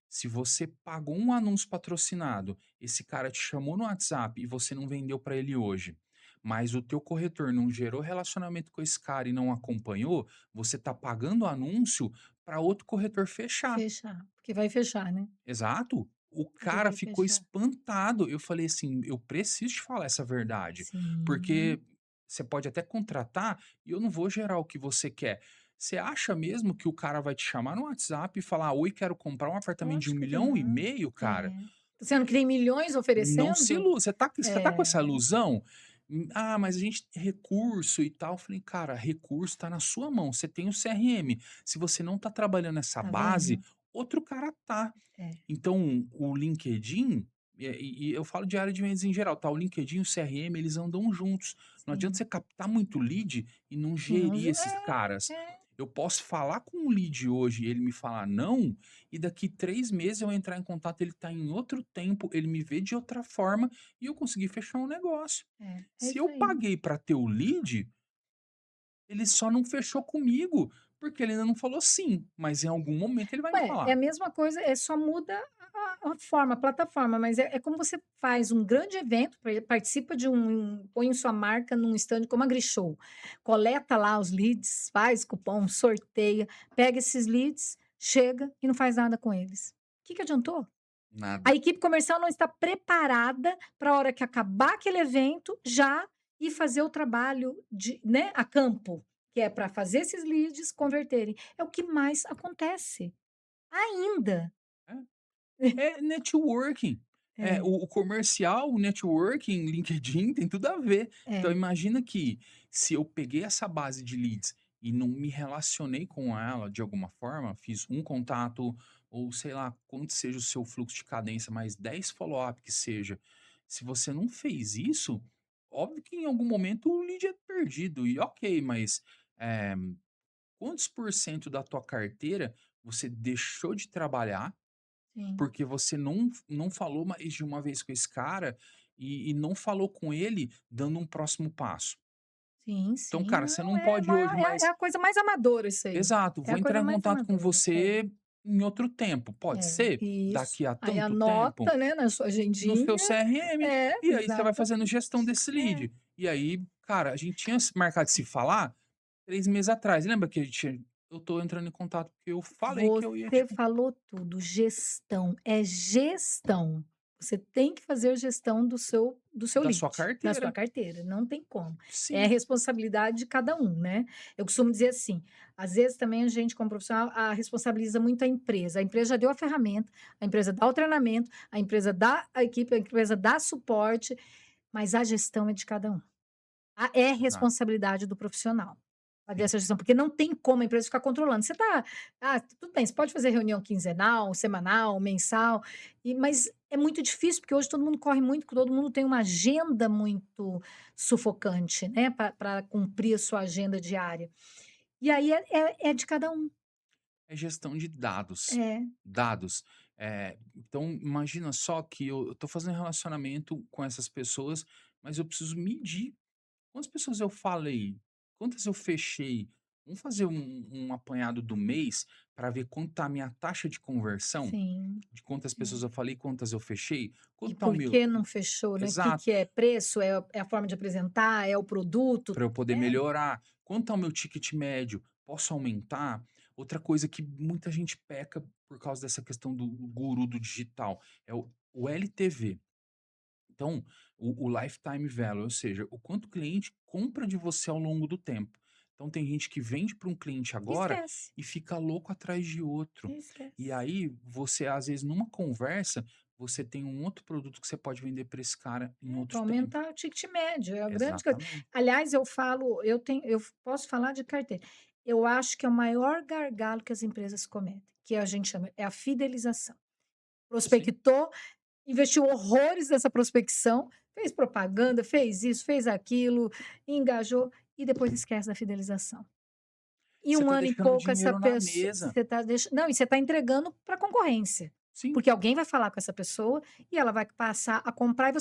B: Se você pagou um anúncio patrocinado, esse cara te chamou no WhatsApp e você não vendeu para ele hoje, mas o teu corretor não gerou relacionamento com esse cara e não acompanhou, você está pagando o anúncio para outro corretor fechar.
A: Fechar, porque vai fechar, né,
B: Exato. O
A: porque
B: cara
A: vai
B: ficou
A: fechar.
B: espantado. Eu falei assim: "Eu preciso te falar essa verdade,
A: Sim,
B: porque você pode até contratar e eu não vou gerar o que você quer". Você acha mesmo que o cara vai te chamar no WhatsApp e falar: "Oi, quero comprar um apartamento de um
A: lógico que
B: milhão e
A: não.
B: meio, cara"?
A: É. Sendo que tem milhões
B: Não se
A: oferecendo?
B: ilu você tá com essa
A: É,
B: ilusão? "Ah, mas a gente tem recurso e tal". Eu falei: "Cara, recurso tá na sua mão, você tem o CRM. Se você não tá trabalhando essa
A: tá
B: base,
A: vendo?
B: outro cara tá".
A: É,
B: Então, o LinkedIn, e eu falo de área de vendas em geral, tá? O LinkedIn e o CRM, eles andam juntos. Não adianta
A: sim.
B: você captar muito lead e não
A: E não
B: gerir esses caras.
A: é,
B: Eu posso falar com um lead hoje e ele me falar não, e daqui 3 meses eu entrar em contato, ele tá em outro tempo, ele me vê de outra forma e eu consegui fechar um negócio.
A: é
B: Se
A: isso
B: eu
A: aí.
B: paguei para ter o lead, ele só não fechou comigo, porque ele ainda não falou sim, mas em algum momento ele vai me
A: Ué, é a
B: falar.
A: mesma coisa, só muda a forma, a plataforma, mas é como você faz um grande evento, participa de põe sua marca num stand como a Grishow, coleta lá os leads, faz cupom, sorteia, pega esses leads, chega e não faz nada com eles. O que que adiantou? A
B: Nada.
A: equipe comercial não está preparada para a hora que acabar aquele evento, já ir fazer o trabalho de, né, a campo, que é para fazer esses leads converterem. É o que mais acontece. Ainda.
B: É networking.
A: É,
B: O comercial, o networking, LinkedIn, tem tudo a ver. Então
A: é,
B: imagina que se eu peguei essa base de leads e não me relacionei com ela de alguma forma, fiz um contato ou sei lá quanto seja o seu fluxo de cadência, mais 10 follow-up que seja. Se você não fez isso, óbvio que em algum momento o lead é perdido e ok, mas, eh, quantos por cento da tua carteira você deixou de trabalhar
A: sim,
B: porque você não falou mais de uma vez com esse cara e não falou com ele dando um próximo passo.
A: sim,
B: Então,
A: sim.
B: cara, você
A: Não,
B: não pode hoje
A: é
B: mais
A: a coisa mais amadora isso aí.
B: exato,
A: É
B: vou
A: a
B: entrar
A: coisa
B: em
A: mais
B: contato com
A: amadora. É,
B: você em outro tempo, pode ser?
A: isso.
B: Daqui a
A: Aí
B: tanto tempo?
A: anota, né, na sua
B: No seu
A: agendinha.
B: CRM,
A: É,
B: e aí você vai fazendo
A: exatamente.
B: gestão desse
A: É.
B: lead. E aí, cara, a gente tinha se marcado de se falar 3 meses atrás, lembra que a gente eu tô entrando em contato porque eu falei que eu ia te
A: Você falou tudo, gestão, é gestão. Você tem que fazer a gestão do seu
B: da sua
A: lead, da sua
B: carteira.
A: carteira, não tem como. É a
B: Sim,
A: responsabilidade de cada um, né. Eu costumo dizer assim, às vezes também a gente como profissional, responsabiliza muito a empresa já deu a ferramenta, a empresa dá o treinamento, a empresa dá a equipe, a empresa dá suporte, mas a gestão é de cada um. É
B: exato,
A: responsabilidade do profissional, fazer
B: sim.
A: essa gestão, porque não tem como a empresa ficar controlando. Você tá tudo bem, você pode fazer reunião quinzenal, semanal, mensal, mas é muito difícil, porque hoje todo mundo corre muito, todo mundo tem uma agenda muito sufocante, né, pra cumprir a sua agenda diária. E aí é de cada um.
B: É gestão de dados.
A: É,
B: Dados. Então imagina só que eu tô fazendo relacionamento com essas pessoas, mas eu preciso medir. Quantas pessoas eu falei? Quantas eu fechei? Vamos fazer um apanhado do mês para ver quanto tá a minha taxa de conversão?
A: sim,
B: De quantas
A: é.
B: pessoas eu falei, quantas eu fechei?
A: E
B: Quanto tá o
A: por
B: meu
A: que não fechou, né, o que
B: exato,
A: que é preço, é a forma de apresentar, é o produto,
B: para eu poder
A: é.
B: melhorar. Quanto tá o meu ticket médio? Posso aumentar? Outra coisa que muita gente peca por causa dessa questão do guru do digital é o LTV. Então, o lifetime value, ou seja, o quanto o cliente compra de você ao longo do tempo. Então, tem gente que vende para um cliente agora
A: Esquece,
B: e fica louco atrás de outro. E
A: esquece.
B: aí, você, às vezes, numa conversa, você tem um outro produto que você pode vender para esse cara em
A: É,
B: outro
A: para
B: tempo.
A: aumentar o ticket médio, é a grande coisa.
B: Exatamente.
A: Aliás, eu posso falar de carteira. Eu acho que é o maior gargalo que as empresas cometem, que a gente chama é a fidelização.
B: Sim.
A: Prospectou, investiu horrores nessa prospecção, fez propaganda, fez isso, fez aquilo, engajou e depois esquece da fidelização. Em
B: Você
A: um
B: está
A: ano e
B: deixando o
A: pouco essa
B: dinheiro na
A: pessoa
B: mesa.
A: você está não, e você está entregando para a concorrência,
B: Sim.
A: porque alguém vai falar com essa pessoa e ela vai passar a comprar e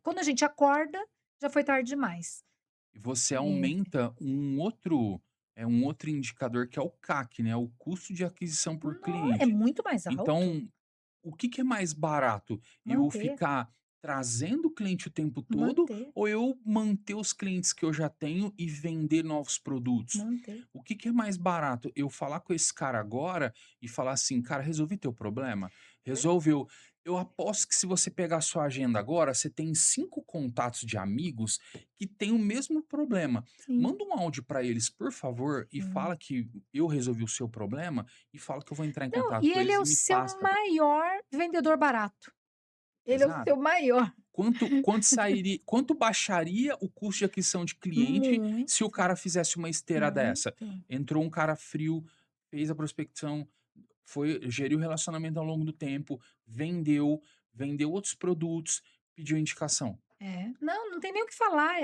A: quando a gente acorda, já foi tarde demais.
B: E você
A: É,
B: aumenta um outro indicador que é o CAC, né, o custo de aquisição por
A: é
B: cliente.
A: muito mais alto
B: Então, o que que é mais barato? Eu
A: manter,
B: ficar trazendo o cliente o tempo todo
A: manter,
B: ou eu manter os clientes que eu já tenho e vender novos produtos?
A: manter.
B: O que que é mais barato? Eu falar com esse cara agora e falar assim: "Cara, resolvi teu problema?". Resolveu. Eu aposto que se você pegar a sua agenda agora, você tem 5 contatos de amigos que têm o mesmo problema.
A: Sim,
B: Manda um áudio para eles, por favor, e
A: sim.
B: fala que eu resolvi o seu problema e fala que eu vou entrar em
A: Não,
B: contato
A: e
B: com
A: ele
B: eles
A: é
B: e
A: o
B: me
A: seu
B: passa.
A: maior vendedor barato. Ele é o
B: Exato.
A: seu maior.
B: Quanto baixaria o custo de aquisição de cliente se o
A: Muito,
B: cara fizesse uma esteira dessa?
A: muito.
B: Entrou um cara frio, fez a prospecção, geriu o relacionamento ao longo do tempo, vendeu outros produtos, pediu indicação.
A: É. Não, não tem nem o que falar,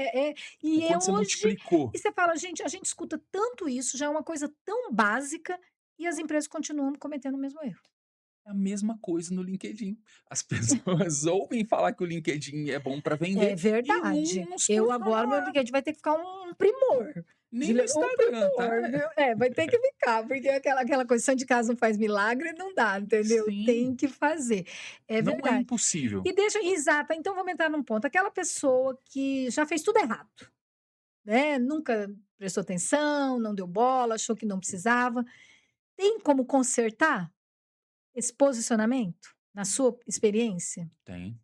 B: O
A: e é
B: quanto você
A: hoje
B: multiplicou.
A: e você fala: "Gente, a gente escuta tanto isso, já é uma coisa tão básica, e as empresas continuam cometendo o mesmo erro".
B: É a mesma coisa no LinkedIn. As pessoas ouvem falar que o LinkedIn é bom para
A: É
B: vender e
A: verdade.
B: não se
A: Eu
B: posiciona
A: agora meu
B: lá,
A: LinkedIn vai ter que ficar um primor.
B: nem no
A: Um
B: Instagram, tá?
A: primor, viu. É, vai ter que ficar, porque aquela coisa, santo de casa não faz milagre, não dá, entendeu. Tem
B: Sim,
A: que fazer. É
B: não é
A: verdade.
B: impossível.
A: E deixa exato, então vamos entrar num ponto, aquela pessoa que já fez tudo errado, né, nunca prestou atenção, não deu bola, achou que não precisava, tem como consertar esse posicionamento, na sua experiência?
B: Tem,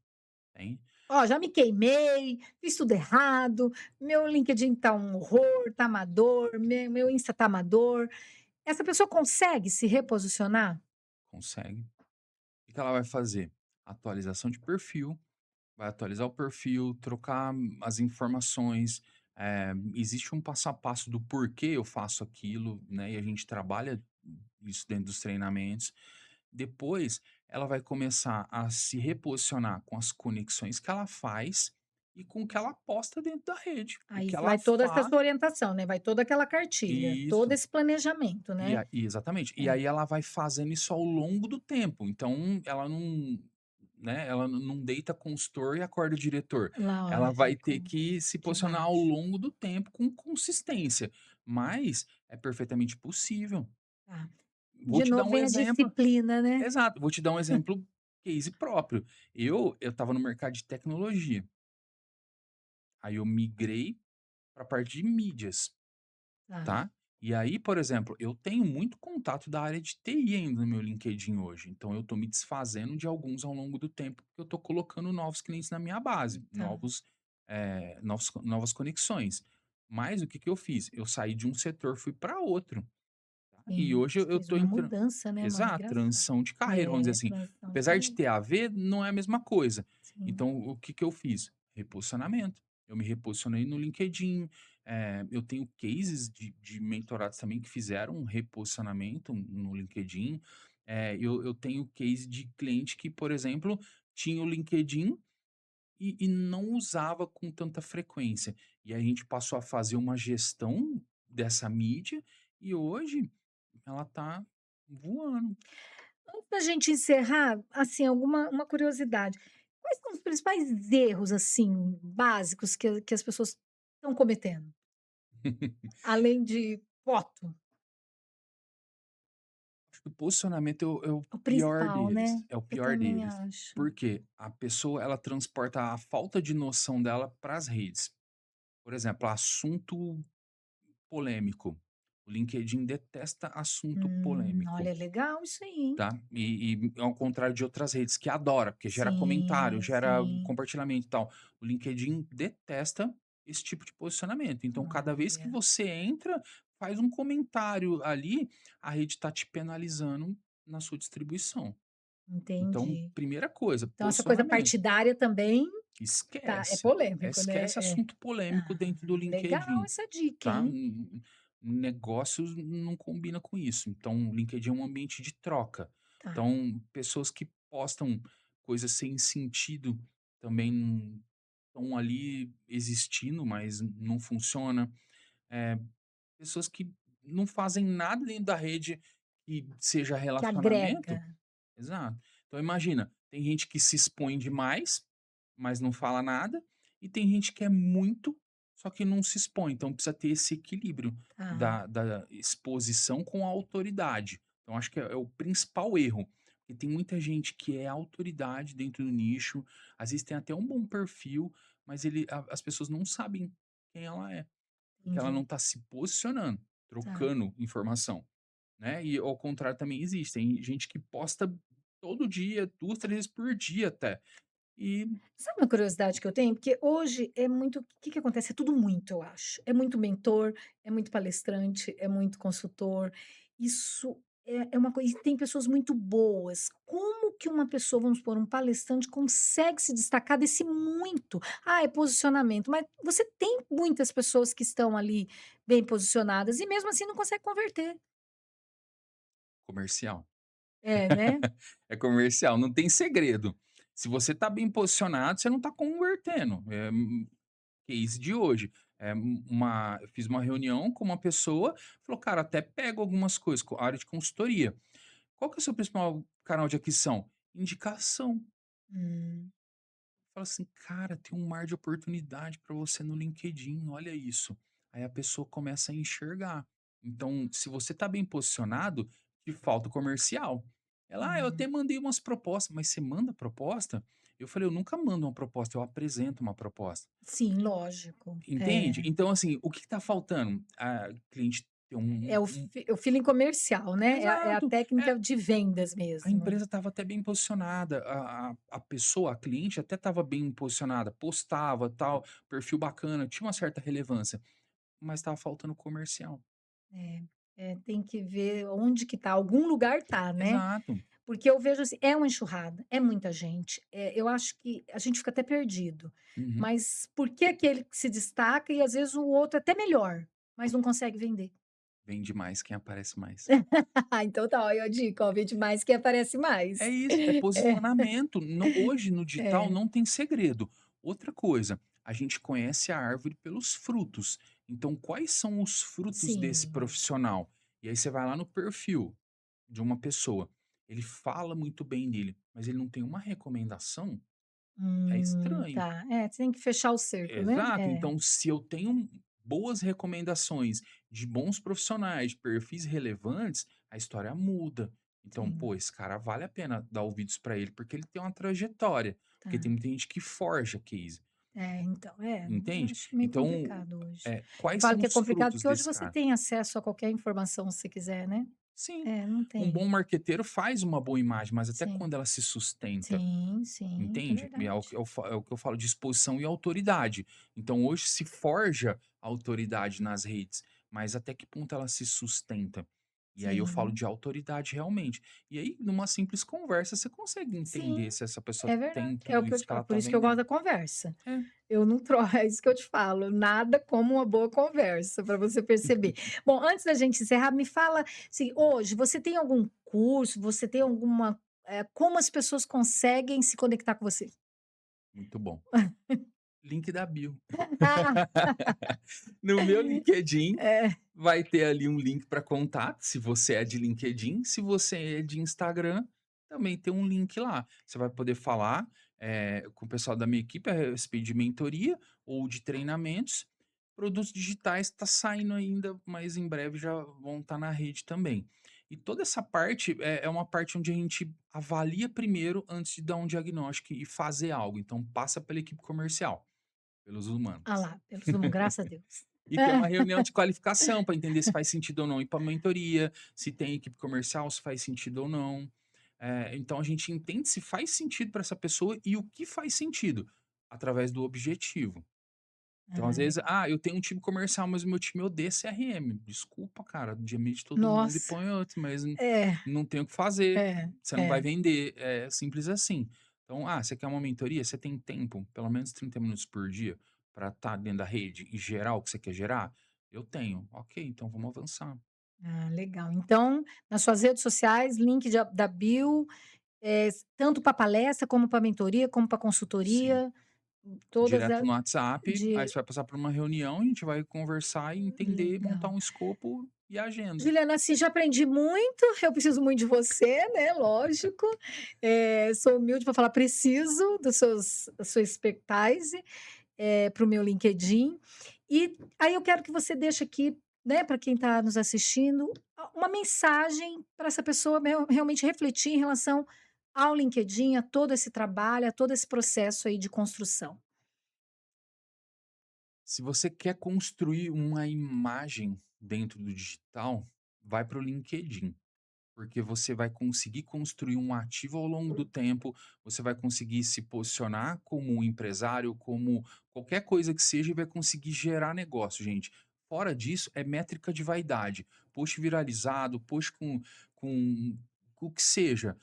B: tem.
A: "Ó, já me queimei, fiz tudo errado, meu LinkedIn tá um horror, tá amador, meu Insta tá amador". Essa pessoa consegue se reposicionar?
B: Consegue. O que que ela vai fazer? Atualização de perfil, vai atualizar o perfil, trocar as informações. Existe um passo a passo do porquê eu faço aquilo, né? E a gente trabalha isso dentro dos treinamentos. Depois, ela vai começar a se reposicionar com as conexões que ela faz e com o que ela posta dentro da rede. O
A: Aí
B: que ela
A: vai toda essa
B: faz.
A: sua orientação, né, vai toda aquela cartilha, todo
B: Isso.
A: esse planejamento, né.
B: Exatamente. E
A: É,
B: aí ela vai fazendo isso ao longo do tempo, então ela não, né, ela não deita consultor e acorda diretor. Ela vai ter
A: lógico,
B: que se
A: que
B: posicionar ao
A: baixa.
B: longo do tempo com consistência, mas é perfeitamente possível.
A: Tá.
B: Vou
A: De
B: te dar
A: novo
B: um
A: vem a
B: exemplo
A: disciplina, né.
B: exato, vou te dar um exemplo case próprio. Eu estava no mercado de tecnologia, aí eu migrei para a parte de mídias.
A: Tá,
B: Tá? E aí, por exemplo, eu tenho muito contato da área de TI ainda no meu LinkedIn hoje, então eu estou me desfazendo de alguns ao longo do tempo, porque eu estou colocando novos clientes na minha base,
A: tá.
B: novas conexões. Mas o que que eu fiz? Eu saí de um setor, fui para outro, tá? E
A: Sim,
B: hoje
A: você
B: eu
A: fez
B: estou
A: uma
B: entrando
A: mudança, né, uma
B: exato,
A: migração.
B: transição de carreira, vamos dizer
A: É,
B: assim.
A: transição de
B: Apesar de
A: carreira.
B: ter a ver, não é a mesma coisa.
A: Sim,
B: Então, o que que eu fiz? Reposicionamento. Eu me reposicionei no LinkedIn, eu tenho cases de mentorados também que fizeram um reposicionamento no LinkedIn. Eu tenho case de cliente que, por exemplo, tinha o LinkedIn e não usava com tanta frequência. E aí a gente passou a fazer uma gestão dessa mídia e hoje ela tá voando.
A: antes da gente encerrar, assim, alguma uma curiosidade, quais são os principais erros, assim, básicos que as pessoas estão cometendo? Além de foto,
B: Acho que o posicionamento é o
A: o
B: pior
A: principal,
B: deles,
A: né.
B: é o
A: Eu
B: pior
A: também
B: deles.
A: acho.
B: Porque a pessoa ela transporta a falta de noção dela para as redes. Por exemplo, assunto polêmico. O LinkedIn detesta assunto polêmico.
A: Olha, legal isso aí, hein.
B: Tá? E ao contrário de outras redes que adora, porque gera comentário,
A: Sim,
B: gera
A: sim.
B: compartilhamento e tal. O LinkedIn detesta esse tipo de posicionamento. Então, cada vez que
A: Olha,
B: você entra, faz um comentário ali, a rede está te penalizando na sua distribuição. Então,
A: entendi.
B: primeira coisa,
A: Então essa coisa
B: posicionamento.
A: partidária também é
B: Esquece.
A: polêmico, né.
B: Esquece assunto polêmico
A: Ah,
B: dentro do
A: legal
B: LinkedIn.
A: essa dica,
B: Tá?
A: hein.
B: Negócios não combina com isso. Então, o LinkedIn é um ambiente de troca.
A: Tá,
B: Então, pessoas que postam coisas sem sentido também estão ali existindo, mas não funciona. Eh, Pessoas que não fazem nada dentro da rede que seja
A: que
B: relacionamento.
A: agrega.
B: Exato. Então, imagina, tem gente que se expõe demais, mas não fala nada, e tem gente que é muito, só que não se expõe. Então precisa ter esse equilíbrio
A: Tá,
B: da exposição com a autoridade. Então acho que é o principal erro, porque tem muita gente que é autoridade dentro do nicho, às vezes tem até um bom perfil, mas as pessoas não sabem quem ela é, porque ela não
A: entendi.
B: está se posicionando,
A: Tá.
B: trocando informação, né. E ao contrário também existe, tem gente que posta todo dia, 2 3 vezes por dia até, e
A: Sabe uma curiosidade que eu tenho? Porque hoje é muito, o que que acontece? É tudo muito, eu acho. É muito mentor, é muito palestrante, é muito consultor. Isso é uma coisa, e tem pessoas muito boas. Como que uma pessoa, vamos supor, um palestrante consegue se destacar desse muito? Ah, é posicionamento, mas você tem muitas pessoas que estão ali bem posicionadas e mesmo assim não consegue converter.
B: comercial.
A: É, né?
B: É comercial, não tem segredo. Se você tá bem posicionado, você não tá convertendo. Case de hoje. Eu fiz uma reunião com uma pessoa, falou: "Cara, até pego algumas coisas, área de consultoria. Qual que é o seu principal canal de aquisição?" Indicação.
A: Hum,
B: Fala assim: "Cara, tem um mar de oportunidade para você no LinkedIn, olha isso". Aí a pessoa começa a enxergar. Então, se você tá bem posicionado, te falta o comercial. Ela: "Ah, eu até
A: hum.
B: mandei umas propostas", mas você manda proposta? Eu falei: "Eu nunca mando uma proposta, eu apresento uma proposta".
A: Sim, lógico.
B: Entende?
A: É.
B: Então, assim, o que que tá faltando? A cliente ter
A: É o feeling comercial, né, é a
B: exato.
A: técnica de vendas
B: A
A: mesmo.
B: empresa estava até bem posicionada, a pessoa, a cliente até estava bem posicionada, postava, tal, perfil bacana, tinha uma certa relevância, mas estava faltando comercial.
A: É, tem que ver onde que tá, algum lugar tá, né.
B: Exato.
A: Porque eu vejo assim, é uma enxurrada, é muita gente, eu acho que a gente fica até perdido,
B: Uhum.
A: mas por que aquele que se destaca e às vezes o outro é até melhor, mas não consegue vender?
B: Vende mais quem aparece mais.
A: Então tá, olha a dica, ó, vende mais que aparece
B: É
A: mais.
B: isso, é
A: É,
B: posicionamento. Hoje no digital
A: é,
B: não tem segredo. Outra coisa, a gente conhece a árvore pelos frutos. Então, quais são os frutos desse
A: sim.
B: profissional? E aí você vai lá no perfil de uma pessoa. Ele fala muito bem dele, mas ele não tem uma recomendação, é estranho.
A: Tá. É, você tem que fechar o cerco, né.
B: Exato.
A: É,
B: Então, se eu tenho boas recomendações de bons profissionais, de perfis relevantes, a história muda. Então,
A: sim.
B: pô, esse cara vale a pena dar ouvidos para ele, porque ele tem uma trajetória. Porque tem
A: Tá.
B: muita gente que forja case,
A: É, então, eu
B: entende?
A: acho meio
B: Então,
A: complicado hoje. Eu
B: quais
A: falo
B: são
A: que é
B: os
A: complicado,
B: frutos
A: porque hoje
B: desse
A: você
B: cara?
A: tem acesso a qualquer informação se você quiser, né.
B: Sim,
A: É, não
B: um bom
A: tem.
B: marqueteiro faz uma boa imagem, mas até
A: Sim,
B: quando ela se sustenta?
A: sim, sim, é
B: Entende? E é o que
A: verdade.
B: é o que eu falo de exposição e autoridade. Então hoje se forja a autoridade nas redes, mas até que ponto ela se sustenta? E aí eu falo
A: Sim,
B: de autoridade realmente. E aí numa simples conversa você consegue entender
A: sim,
B: se essa pessoa
A: é verdade.
B: tem
A: É o
B: tudo
A: que eu
B: isso
A: te
B: que ela
A: falo, por
B: está
A: isso que eu gosto
B: vendendo.
A: da conversa.
B: É.
A: Eu não tro é isso que eu te falo, nada como uma boa conversa, para você perceber. Bom, antes da gente encerrar, me fala, assim, hoje você tem algum curso, você tem alguma como as pessoas conseguem se conectar com você?
B: Muito bom. Link da bio.
A: Ah,
B: No meu LinkedIn
A: é,
B: vai ter ali um link para contato, se você é de LinkedIn, se você é de Instagram, também tem um link lá. Você vai poder falar, com o pessoal da minha equipe a respeito de mentoria ou de treinamentos. Produtos digitais está saindo ainda, mas em breve já vão estar na rede também. E toda essa parte é uma parte onde a gente avalia primeiro antes de dar um diagnóstico e fazer algo. Então passa pela equipe comercial, pelos
A: ah
B: humanos.
A: lá, pelos humanos, graças a Deus.
B: E ter uma reunião de qualificação para entender se faz sentido ou não ir pra mentoria, se tem equipe comercial, se faz sentido ou não. Então a gente entende se faz sentido para essa pessoa e o que faz sentido, através do objetivo. Então, às
A: Ah,
B: vezes:
A: legal.
B: "Ah, eu tenho um time comercial, mas o meu time odeia CRM". Desculpa, cara, demite todo mundo e
A: Nossa,
B: põe outro, mas
A: é,
B: não tem o que fazer,
A: é,
B: você não vai
A: é,
B: vender, é simples assim. Então, você quer uma mentoria? Você tem tempo, pelo menos 30 minutos por dia, para estar dentro da rede e gerar o que você quer gerar? Eu tenho. Ok, então vamos avançar.
A: legal. Então, nas suas redes sociais, link da bio, tanto para palestra, como para mentoria, como para
B: Sim.
A: consultoria, todas
B: Direto
A: a
B: no WhatsApp, aí
A: de
B: você vai passar por uma reunião, a gente vai conversar e entender, montar
A: legal.
B: um escopo e agenda.
A: Juliana, assim, já aprendi muito, eu preciso muito de você, né, lógico. Sou humilde para falar, preciso dos seus da sua expertise. para o meu LinkedIn. E aí eu quero que você deixe aqui, né, para quem está nos assistindo, uma mensagem para essa pessoa realmente refletir em relação ao LinkedIn, a todo esse trabalho, a todo esse processo aí de construção.
B: Se você quer construir uma imagem dentro do digital, vai para o LinkedIn. Porque você vai conseguir construir um ativo ao longo do tempo, você vai conseguir se posicionar como um empresário, como qualquer coisa que seja, e vai conseguir gerar negócio, gente. Fora disso, é métrica de vaidade. Post viralizado, post com o que seja,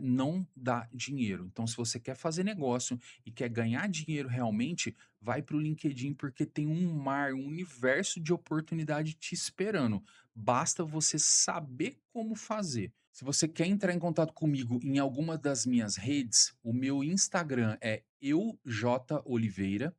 B: não dá dinheiro. Então, se você quer fazer negócio e quer ganhar dinheiro realmente, vai para o LinkedIn, porque tem um mar, um universo de oportunidade te esperando. Basta você saber como fazer. Se você quer entrar em contato comigo em alguma das minhas redes, o meu Instagram é eujoliveira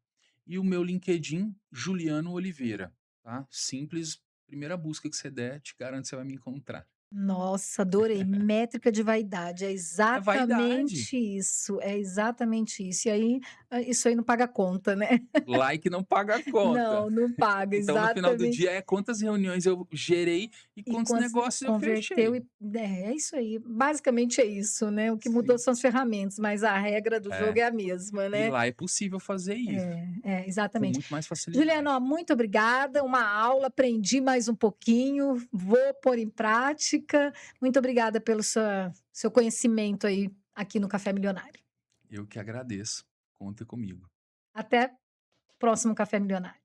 B: e o meu LinkedIn Juliano Oliveira, tá? Simples, primeira busca que você der, te garanto que você vai me encontrar.
A: Nossa, adorei. Métrica de vaidade, é
B: É vaidade.
A: exatamente isso, é exatamente isso. E aí, isso aí não paga conta, né.
B: Like não paga a conta.
A: Não, não paga,
B: Então, no final do
A: exatamente.
B: dia, é quantas reuniões eu gerei e
A: E
B: quantos
A: quantos
B: negócios eu
A: converteu
B: fechei.
A: e é isso aí, basicamente é isso, né, o que mudou
B: Sim.
A: são as ferramentas, mas a regra do jogo
B: É.
A: é a mesma,
B: E
A: né.
B: lá é possível fazer isso com
A: Exatamente.
B: muito mais
A: Juliana, ó,
B: facilidade.
A: muito obrigada, uma aula, aprendi mais um pouquinho, vou pôr em prática. Muito obrigada pelo seu conhecimento aí, aqui no Café Milionário.
B: Eu que agradeço. Conta comigo.
A: Até próximo Café Milionário.